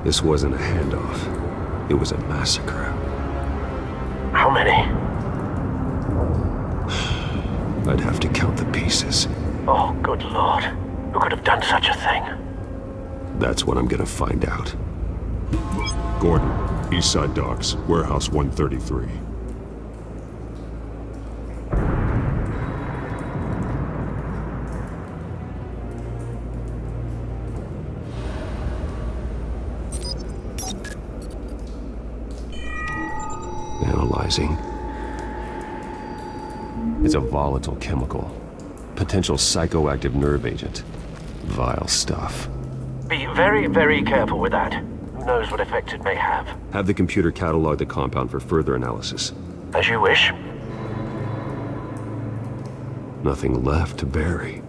This wasn't a handoff. It was a massacre. How many? I'd have to count the pieces. Oh, good lord. Who could have done such a thing? That's what I'm gonna find out. Gordon, Eastside Docks, Warehouse 133. Analyzing. It's a volatile chemical. Potential psychoactive nerve agent. Vile stuff. Be very, very careful with that. Who knows what effect it may have. Have the computer catalog the compound for further analysis. As you wish. Nothing left to bury.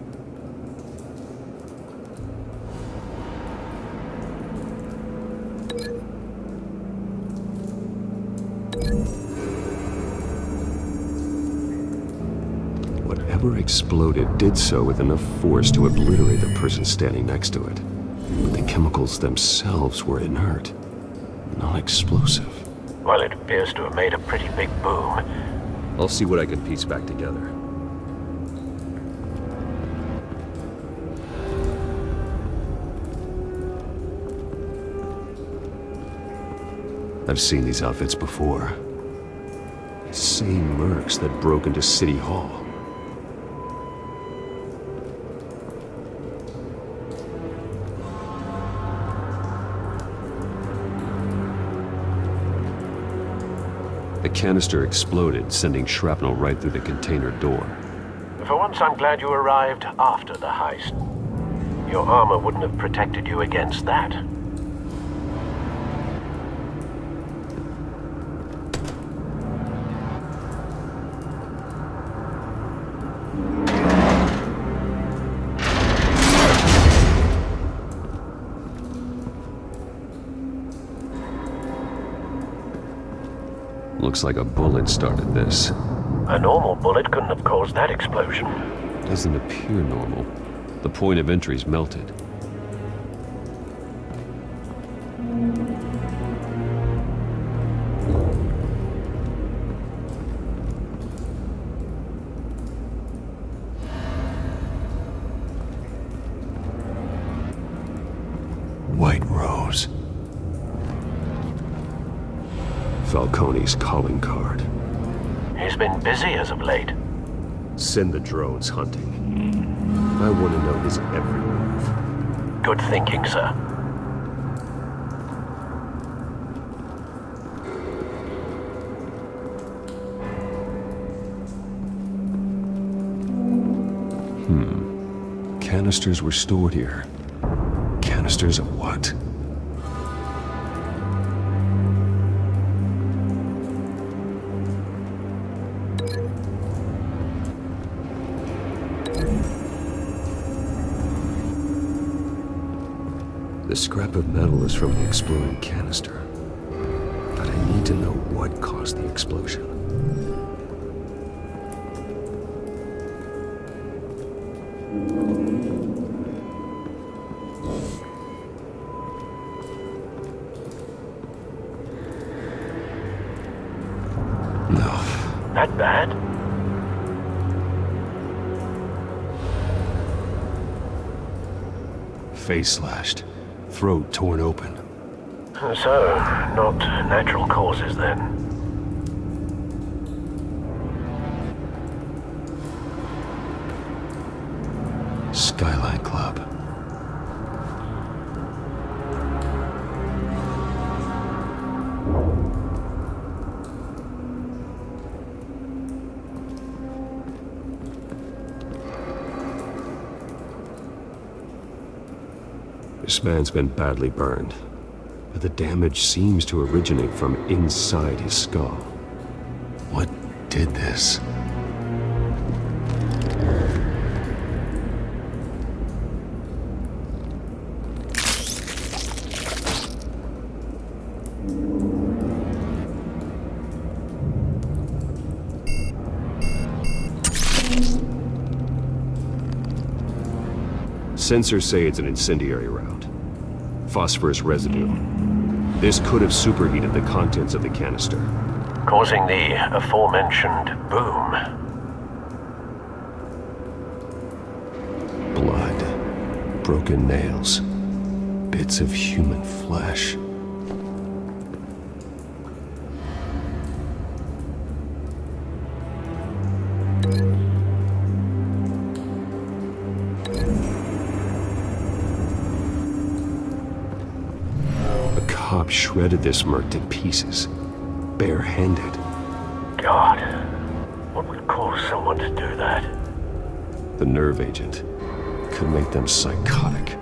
Whatever exploded did so with enough force to obliterate the person standing next to it. But the chemicals themselves were inert, non-explosive. Well, it appears to have made a pretty big boom. I'll see what I can piece back together. I've seen these outfits before. Same mercs that broke into City Hall. The canister exploded, sending shrapnel right through the container door. For once, I'm glad you arrived after the heist. Your armor wouldn't have protected you against that. Looks like a bullet started this. A normal bullet couldn't have caused that explosion. Doesn't appear normal. The point of entry's melted. White Rose. Falcone's calling card. He's been busy as of late. Send the drones hunting. I want to know his every move. Good thinking, sir. Canisters were stored here. Canisters of what? The scrap of metal is from the exploding canister. But I need to know what caused the explosion. That bad? Face slashed, throat torn open. So, not natural causes then. Skyline Club. This man's been badly burned, but the damage seems to originate from inside his skull. What did this? Sensors say it's an incendiary round. Phosphorus residue. This could have superheated the contents of the canister, causing the aforementioned boom. Blood, broken nails, bits of human flesh. Cop shredded this merc to pieces, bare-handed. God, what would cause someone to do that? The nerve agent could make them psychotic.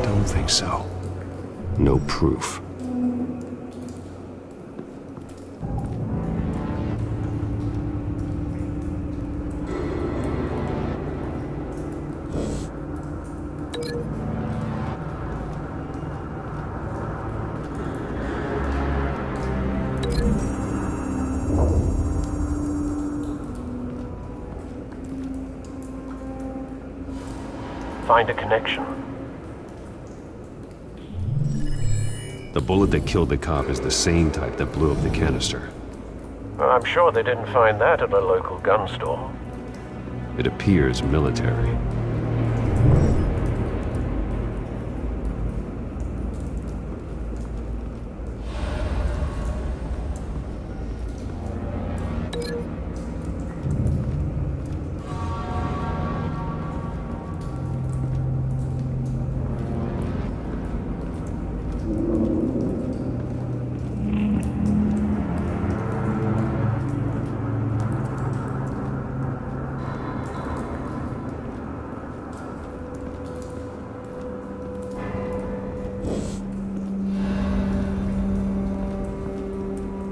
Don't think so. No proof. Find a connection. The bullet that killed the cop is the same type that blew up the canister. Well, I'm sure they didn't find that at a local gun store. It appears military.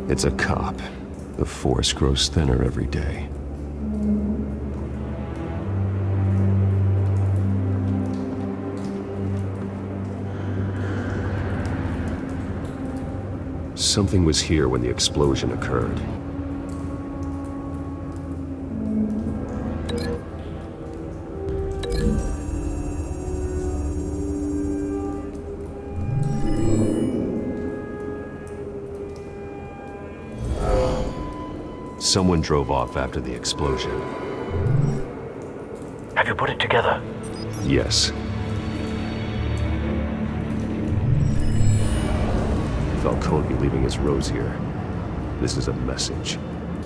It's a cop. The force grows thinner every day. Something was here when the explosion occurred. Someone drove off after the explosion. Have you put it together? Yes. Falcone leaving his rose here. This is a message.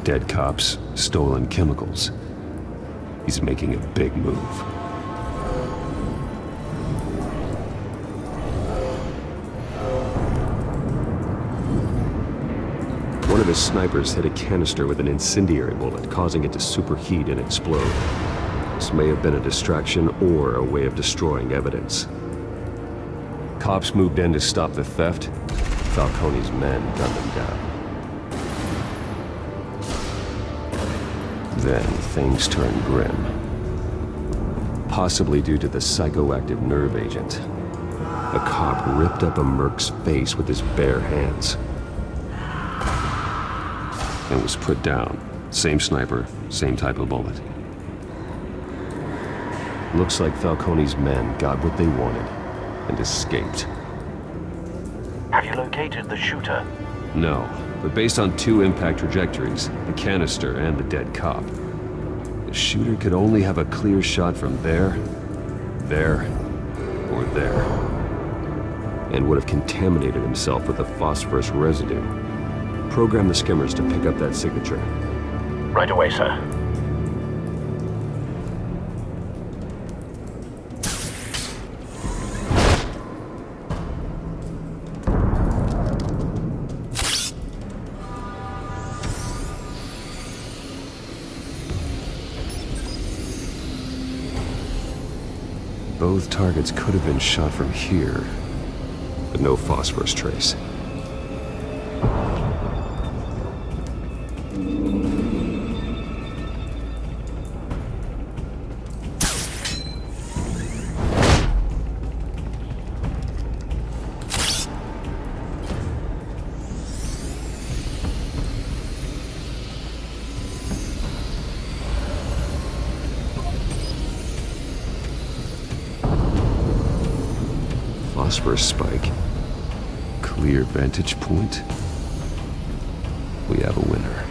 Dead cops, stolen chemicals. He's making a big move. One of his snipers hit a canister with an incendiary bullet, causing it to superheat and explode. This may have been a distraction or a way of destroying evidence. Cops moved in to stop the theft. Falcone's men gunned them down. Then things turned grim. Possibly due to the psychoactive nerve agent. A cop ripped up a merc's face with his bare hands. And was put down. Same sniper, same type of bullet. Looks like Falcone's men got what they wanted and escaped. Have you located the shooter? No, but based on 2 impact trajectories, the canister and the dead cop, the shooter could only have a clear shot from there, or there, and would have contaminated himself with the phosphorus residue. Program the skimmers to pick up that signature. Right away, sir. Both targets could have been shot from here, but no phosphorus trace. Phosphorus spike. Clear vantage point. We have a winner.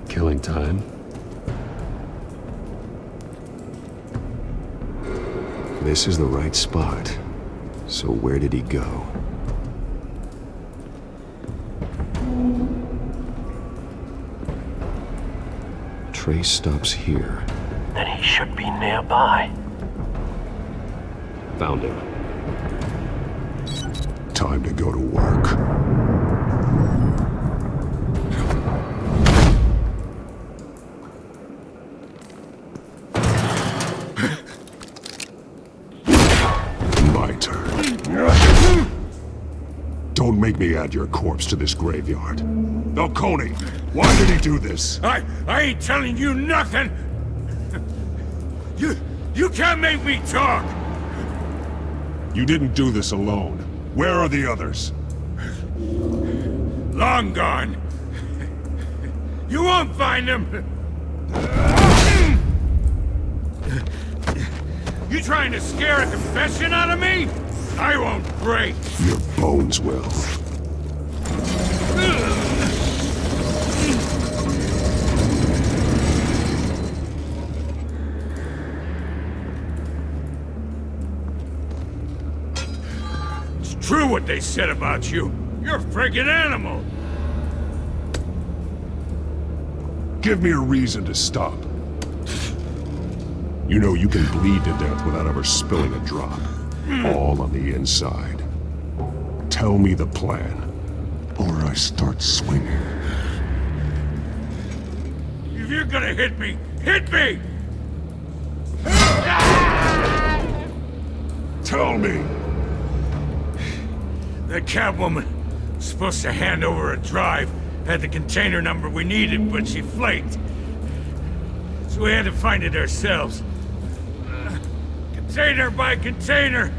Killing time. This is the right spot. So where did he go? Trace stops here. Then he should be nearby. Found him. Time to go to work. My turn. Don't make me add your corpse to this graveyard. Falcone, why did he do this? I ain't telling you nothing! You can't make me talk! You didn't do this alone. Where are the others? Long gone. You won't find them! You trying to scare a confession out of me? I won't break! Your bones will. It's true what they said about you. You're a friggin' animal. Give me a reason to stop. You know you can bleed to death without ever spilling a drop. All on the inside. Tell me the plan, or I start swinging. If you're gonna hit me, hit me! Tell me! The Catwoman was supposed to hand over a drive, had the container number we needed, but she flaked. So we had to find it ourselves. Container by container.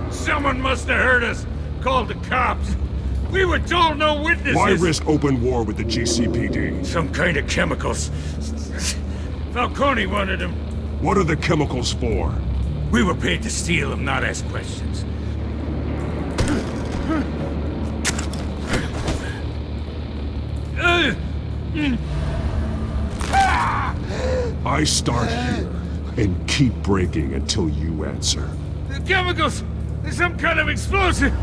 Someone must have heard us, called the cops. We were told no witnesses. Why risk open war with the GCPD? Some kind of chemicals. Falcone wanted them. What are the chemicals for? We were paid to steal them, not ask questions. I start here and keep breaking until you answer. The chemicals! There's some kind of explosive!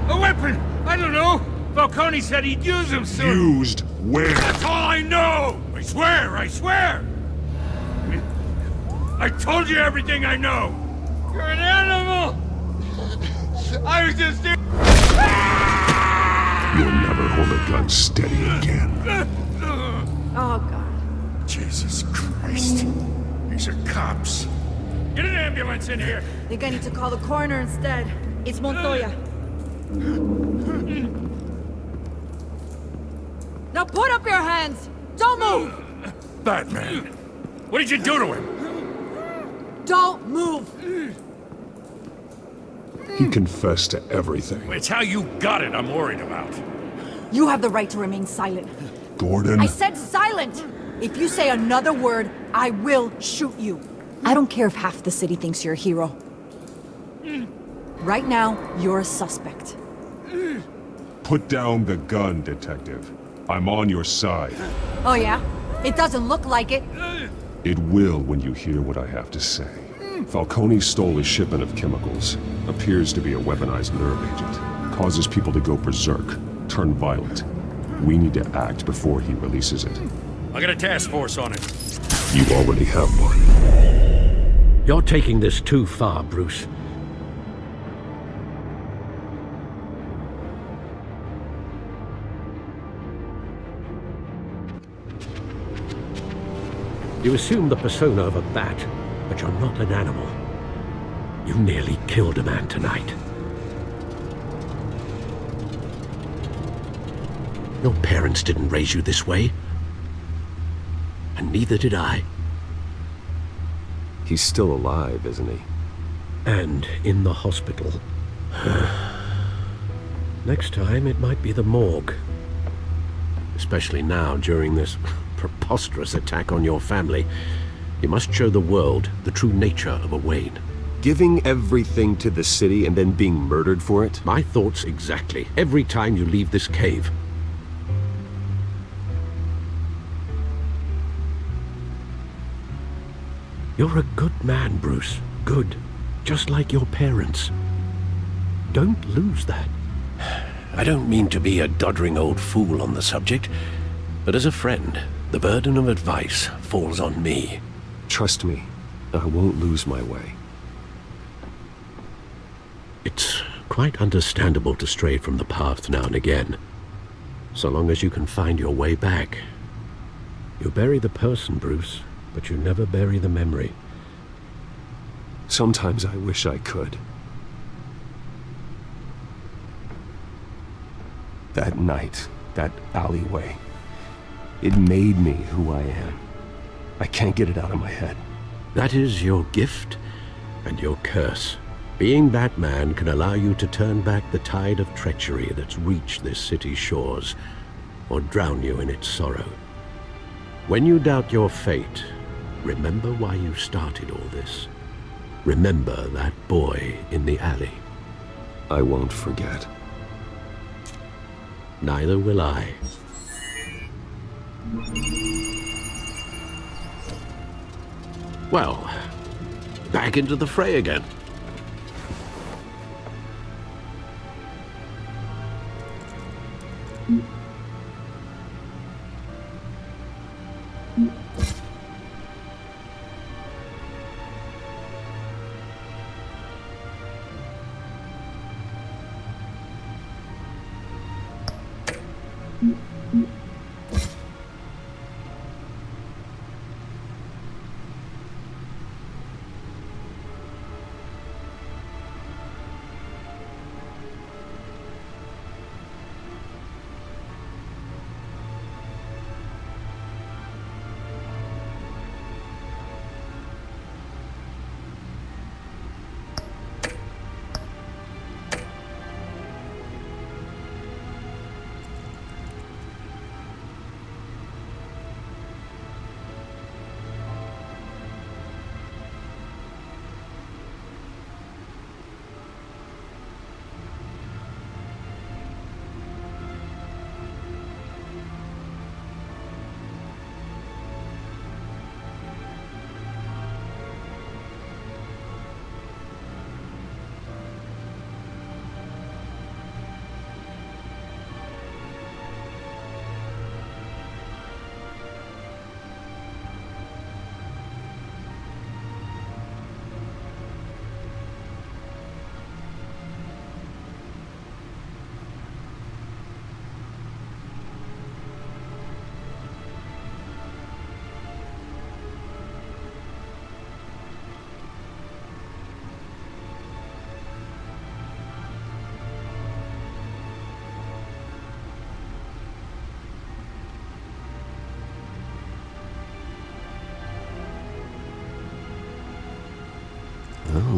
A weapon! I don't know! Falcone said he'd use them soon! Used where? That's all I know! I swear! I swear! I told you everything I know! You're an animal! I was just... You'll never hold a gun steady again. Oh, God. Jesus Christ. These are cops. Get an ambulance in here! Think I need to call the coroner instead. It's Montoya. Now put up your hands! Don't move! Batman! What did you do to him? Don't move! He confessed to everything. It's how you got it I'm worried about. You have the right to remain silent. Gordon? I said silent! If you say another word, I will shoot you. I don't care if half the city thinks you're a hero. Right now, you're a suspect. Put down the gun, Detective. I'm on your side. Oh yeah? It doesn't look like it. It will when you hear what I have to say. Falcone stole a shipment of chemicals. Appears to be a weaponized nerve agent. Causes people to go berserk, turn violent. We need to act before he releases it. I got a task force on it. You already have one. You're taking this too far, Bruce. You assume the persona of a bat, but you're not an animal. You nearly killed a man tonight. Your parents didn't raise you this way. And neither did I. He's still alive, isn't he? And in the hospital. Next time, it might be the morgue. Especially now, during this preposterous attack on your family. You must show the world the true nature of a Wayne. Giving everything to the city and then being murdered for it? My thoughts exactly. Every time you leave this cave. You're a good man, Bruce. Good. Just like your parents. Don't lose that. I don't mean to be a doddering old fool on the subject, but as a friend, the burden of advice falls on me. Trust me, I won't lose my way. It's quite understandable to stray from the path now and again, so long as you can find your way back. You bury the person, Bruce, but you never bury the memory. Sometimes I wish I could. That night, that alleyway, it made me who I am. I can't get it out of my head. That is your gift and your curse. Being Batman can allow you to turn back the tide of treachery that's reached this city's shores, or drown you in its sorrow. When you doubt your fate, remember why you started all this. Remember that boy in the alley. I won't forget. Neither will I. Well, back into the fray again.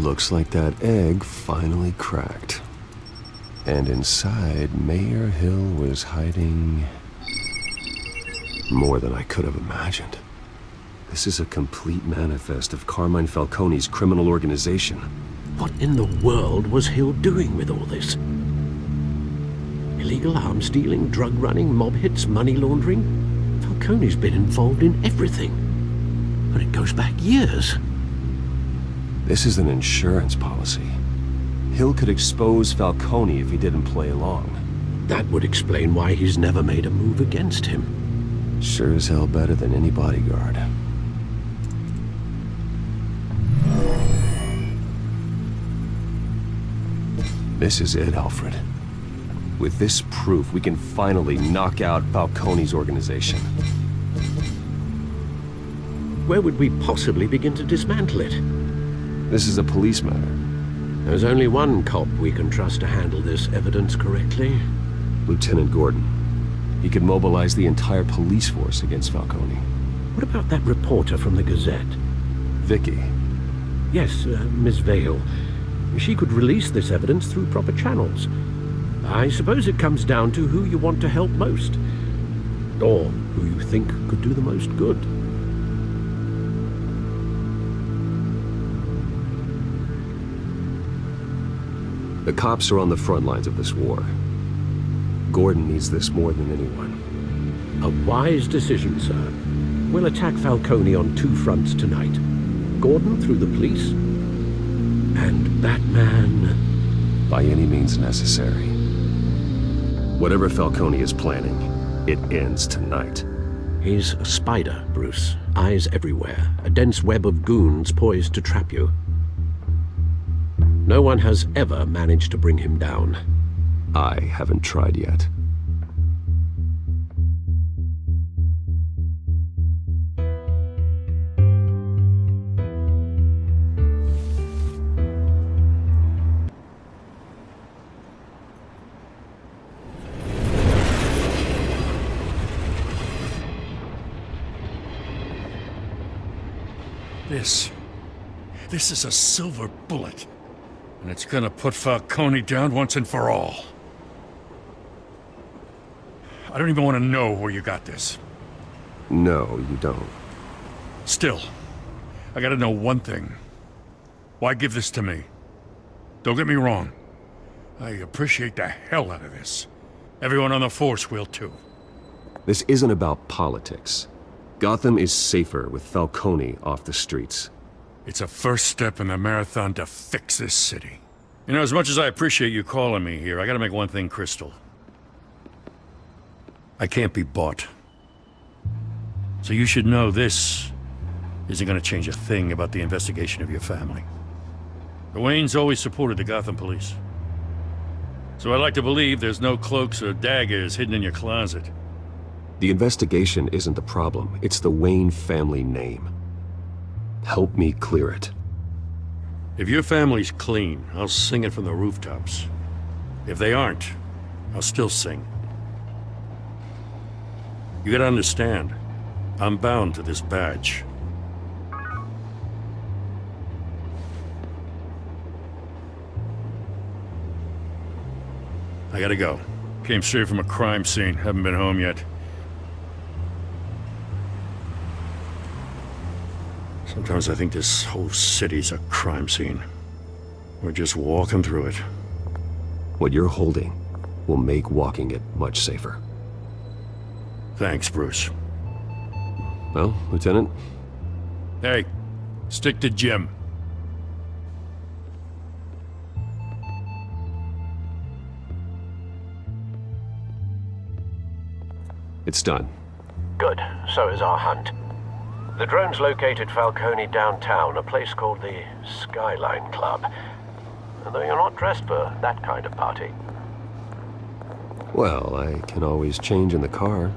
Looks like that egg finally cracked. And inside, Mayor Hill was hiding more than I could have imagined. This is a complete manifest of Carmine Falcone's criminal organization. What in the world was Hill doing with all this? Illegal arms stealing, drug running, mob hits, money laundering? Falcone's been involved in everything. And it goes back years. This is an insurance policy. Hill could expose Falcone if he didn't play along. That would explain why he's never made a move against him. Sure as hell better than any bodyguard. This is it, Alfred. With this proof, we can finally knock out Falcone's organization. Where would we possibly begin to dismantle it? This is a police matter. There's only one cop we can trust to handle this evidence correctly. Lieutenant Gordon. He could mobilize the entire police force against Falcone. What about that reporter from the Gazette? Vicky. Yes, Miss Vale. She could release this evidence through proper channels. I suppose it comes down to who you want to help most. Or who you think could do the most good. The cops are on the front lines of this war. Gordon needs this more than anyone. A wise decision, sir. We'll attack Falcone on two fronts tonight. Gordon through the police, and Batman... by any means necessary. Whatever Falcone is planning, it ends tonight. He's a spider, Bruce. Eyes everywhere. A dense web of goons poised to trap you. No one has ever managed to bring him down. I haven't tried yet. This is a silver bullet. And it's gonna put Falcone down once and for all. I don't even want to know where you got this. No, you don't. Still, I gotta know one thing. Why give this to me? Don't get me wrong. I appreciate the hell out of this. Everyone on the force will too. This isn't about politics. Gotham is safer with Falcone off the streets. It's a first step in the marathon to fix this city. You know, as much as I appreciate you calling me here, I gotta make one thing crystal. I can't be bought. So you should know this isn't gonna change a thing about the investigation of your family. The Waynes always supported the Gotham police. So I'd like to believe there's no cloaks or daggers hidden in your closet. The investigation isn't the problem, it's the Wayne family name. Help me clear it. If your family's clean, I'll sing it from the rooftops. If they aren't, I'll still sing. You gotta understand, I'm bound to this badge. I gotta go. Came straight from a crime scene, haven't been home yet. Sometimes I think this whole city's a crime scene. We're just walking through it. What you're holding will make walking it much safer. Thanks, Bruce. Well, Lieutenant? Hey, stick to Jim. It's done. Good. So is our hunt. The drones located Falcone downtown, a place called the Skyline Club. Though you're not dressed for that kind of party. Well, I can always change in the car.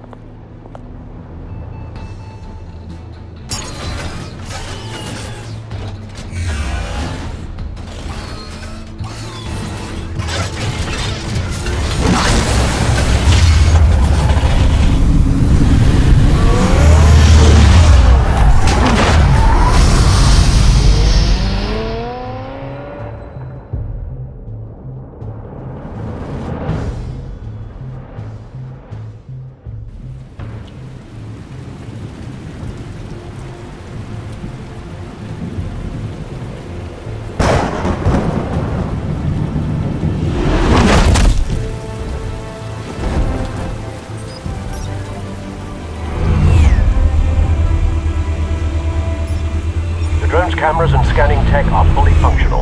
tech are fully functional.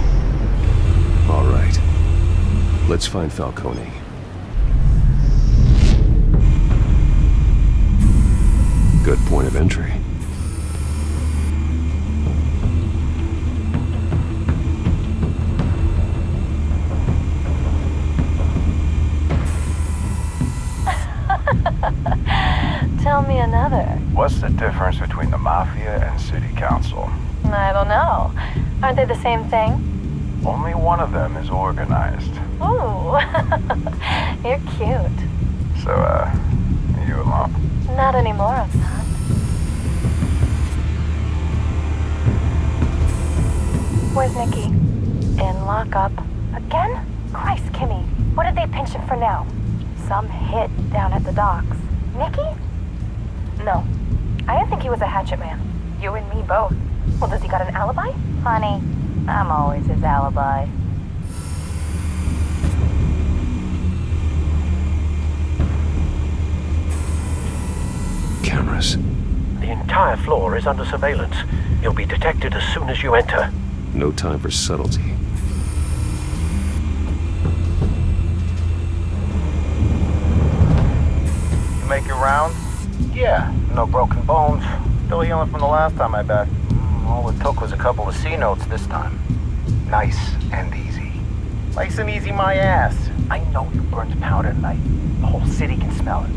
All right. Let's find Falcone. Good point of entry. Tell me another. What's the difference between the Mafia and City Council? I don't know. Aren't they the same thing? Only one of them is organized. Ooh, you're cute. So, you alone? Not anymore, I'm not. Where's Nikki? In lockup. Again? Christ, Kimmy. What did they pinch him for now? Some hit down at the docks. Nikki? No. I didn't think he was a hatchet man. You and me both. Well, does he got an alibi? Honey, I'm always his alibi. Cameras. The entire floor is under surveillance. You'll be detected as soon as you enter. No time for subtlety. You make your round? Yeah, no broken bones. Still healing from the last time I backed. All it took was a couple of C notes this time. Nice and easy. Nice and easy my ass. I know you burned powder tonight. The whole city can smell it.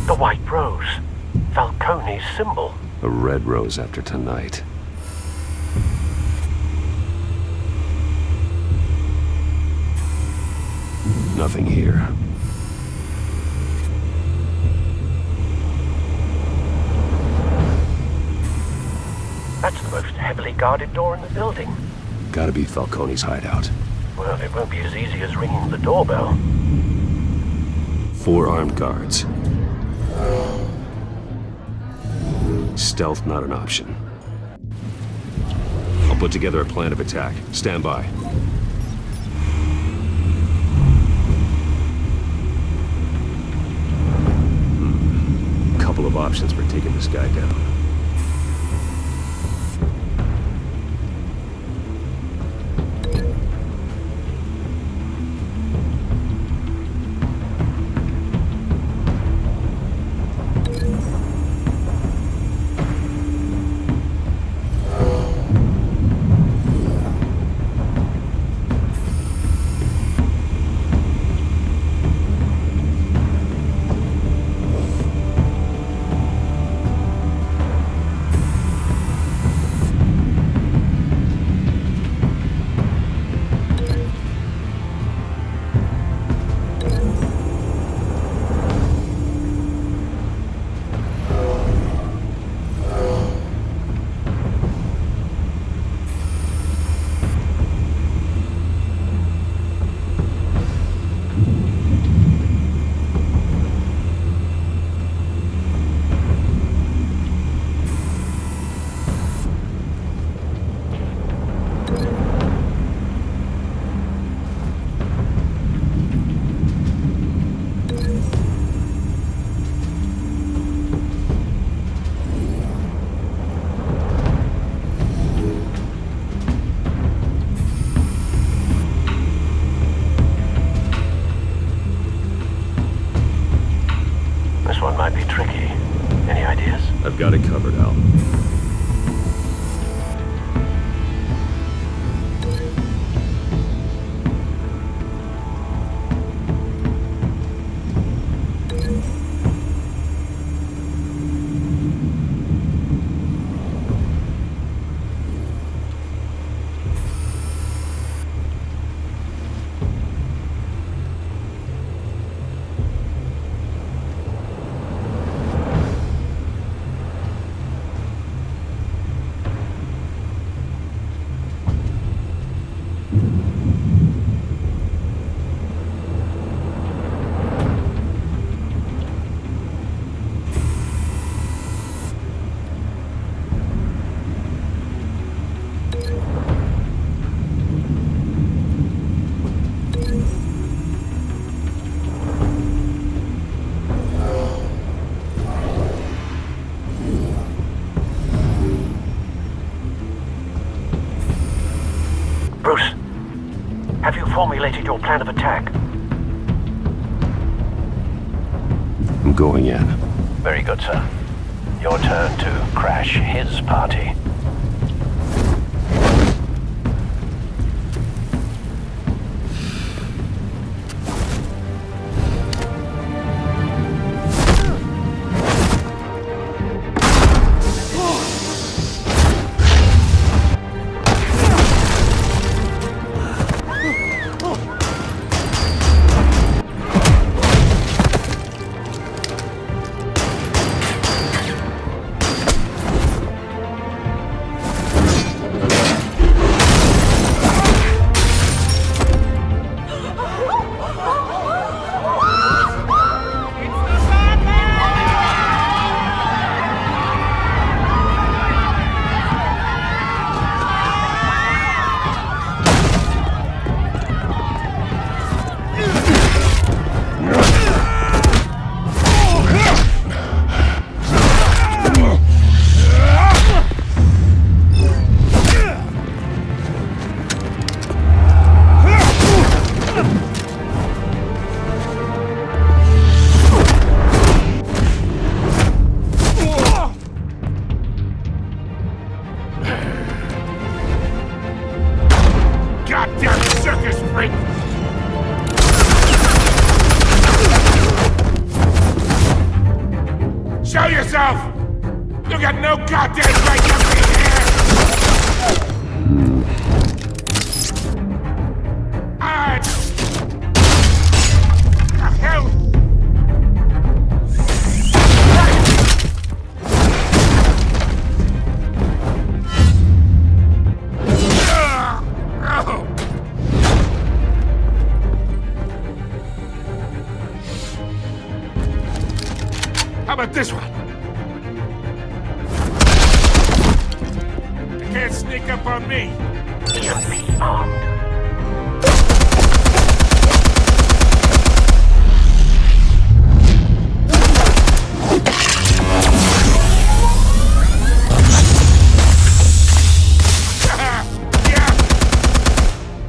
The white rose. Falcone's symbol. A red rose after tonight. Nothing here. That's the most heavily guarded door in the building. Gotta be Falcone's hideout. Well, it won't be as easy as ringing the doorbell. 4 armed guards. Stealth not an option. I'll put together a plan of attack. Stand by. Couple of options for taking this guy down. This one might be tricky. Any ideas? I've got it covered, Al. Bruce, have you formulated your plan of attack? I'm going in. Very good, sir. Your turn to crash his party. Show yourself! You got no goddamn right to be here! Alright! The hell? How about this one? You can't sneak up on me. Even be armed. Yeah.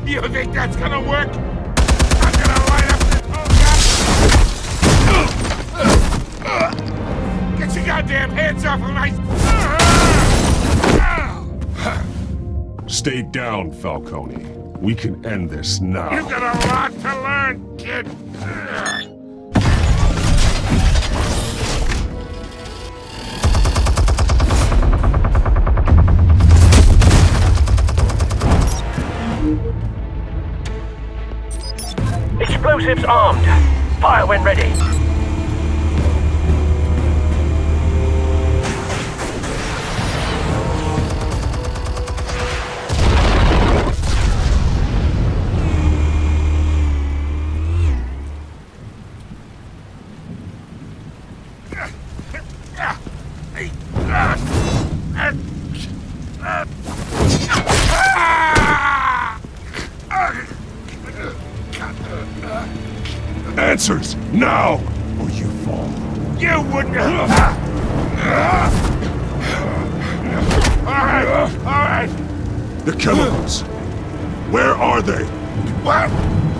You think that's gonna work? I'm gonna light up this whole guy. Get your goddamn hands off of my... Stay down, Falcone. We can end this now. You got a lot to learn, kid. Explosives armed. Fire when ready. Answers, now, or you fall. You wouldn't... Alright. The chemicals. Where are they? What?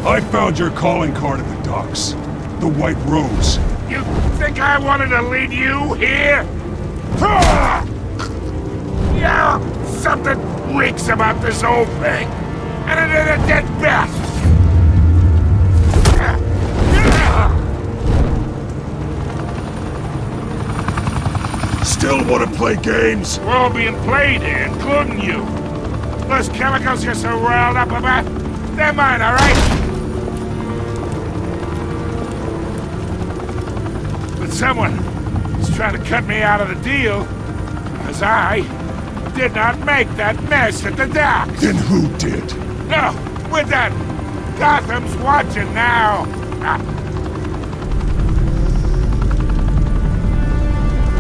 I found your calling card at the docks. The White Rose. You think I wanted to lead you here? Yeah, something reeks about this whole thing. And it is a dead best. Still want to play games? We're all being played here, including you. Those chemicals you're so riled up about, they're mine, all right? But someone is trying to cut me out of the deal, because I did not make that mess at the docks. Then who did? No, we're done. Gotham's watching now.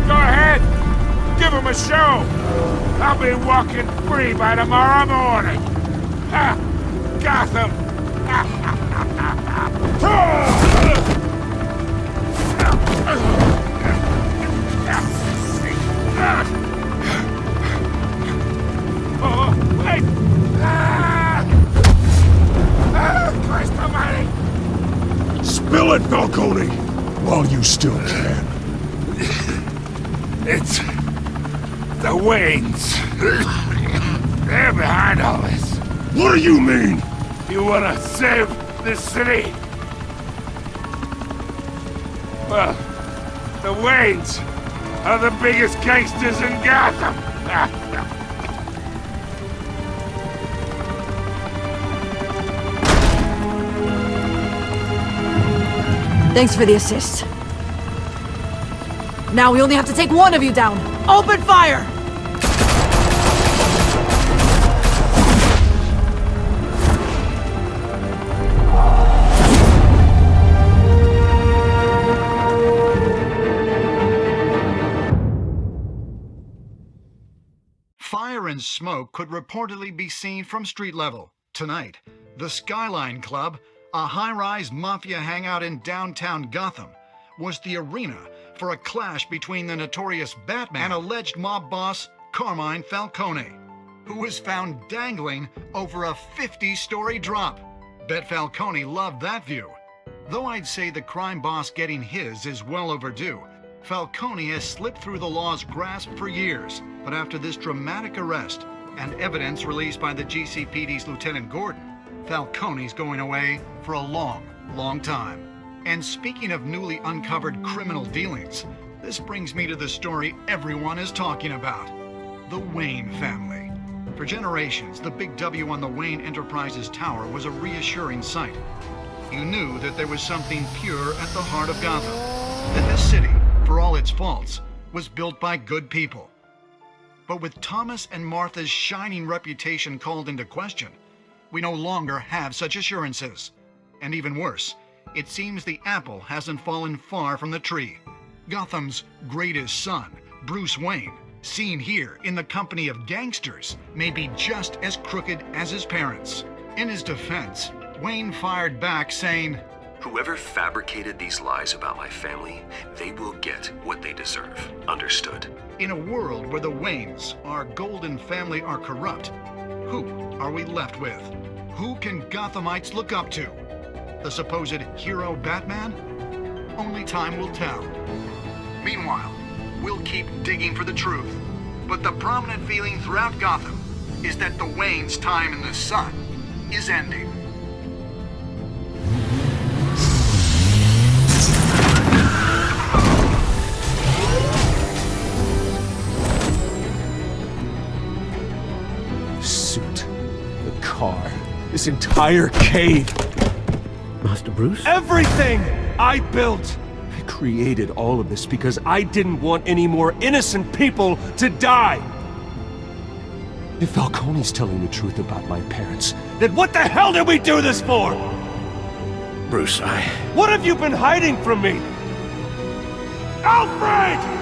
Go ahead. Give him a show. I'll be walking free by tomorrow morning. Gotham. Oh, wait. Falcone, while you still can. It's the Waynes. They're behind all this. What do you mean? You wanna save this city? Well, the Waynes are the biggest gangsters in Gotham. Thanks for the assist. Now we only have to take one of you down. Open fire! Fire and smoke could reportedly be seen from street level. Tonight, the Skyline Club, a high-rise mafia hangout in downtown Gotham, was the arena for a clash between the notorious Batman and alleged mob boss Carmine Falcone, who was found dangling over a 50-story drop. Bet Falcone loved that view. Though I'd say the crime boss getting his is well overdue, Falcone has slipped through the law's grasp for years. But after this dramatic arrest and evidence released by the GCPD's Lieutenant Gordon, Falcone's going away for a long, long time. And speaking of newly uncovered criminal dealings, this brings me to the story everyone is talking about. The Wayne family. For generations, the big W on the Wayne Enterprises Tower was a reassuring sight. You knew that there was something pure at the heart of Gotham. That this city, for all its faults, was built by good people. But with Thomas and Martha's shining reputation called into question, we no longer have such assurances. And even worse, it seems the apple hasn't fallen far from the tree. Gotham's greatest son, Bruce Wayne, seen here in the company of gangsters, may be just as crooked as his parents. In his defense, Wayne fired back saying, "Whoever fabricated these lies about my family, they will get what they deserve. Understood?" In a world where the Waynes, our golden family, are corrupt, who are we left with? Who can Gothamites look up to? The supposed hero Batman? Only time will tell. Meanwhile, we'll keep digging for the truth. But the prominent feeling throughout Gotham is that the Waynes' time in the sun is ending. Suit, the car, this entire cave. Master Bruce? Everything I built! I created all of this because I didn't want any more innocent people to die! If Falcone's telling the truth about my parents, then what the hell did we do this for? Bruce, What have you been hiding from me? Alfred!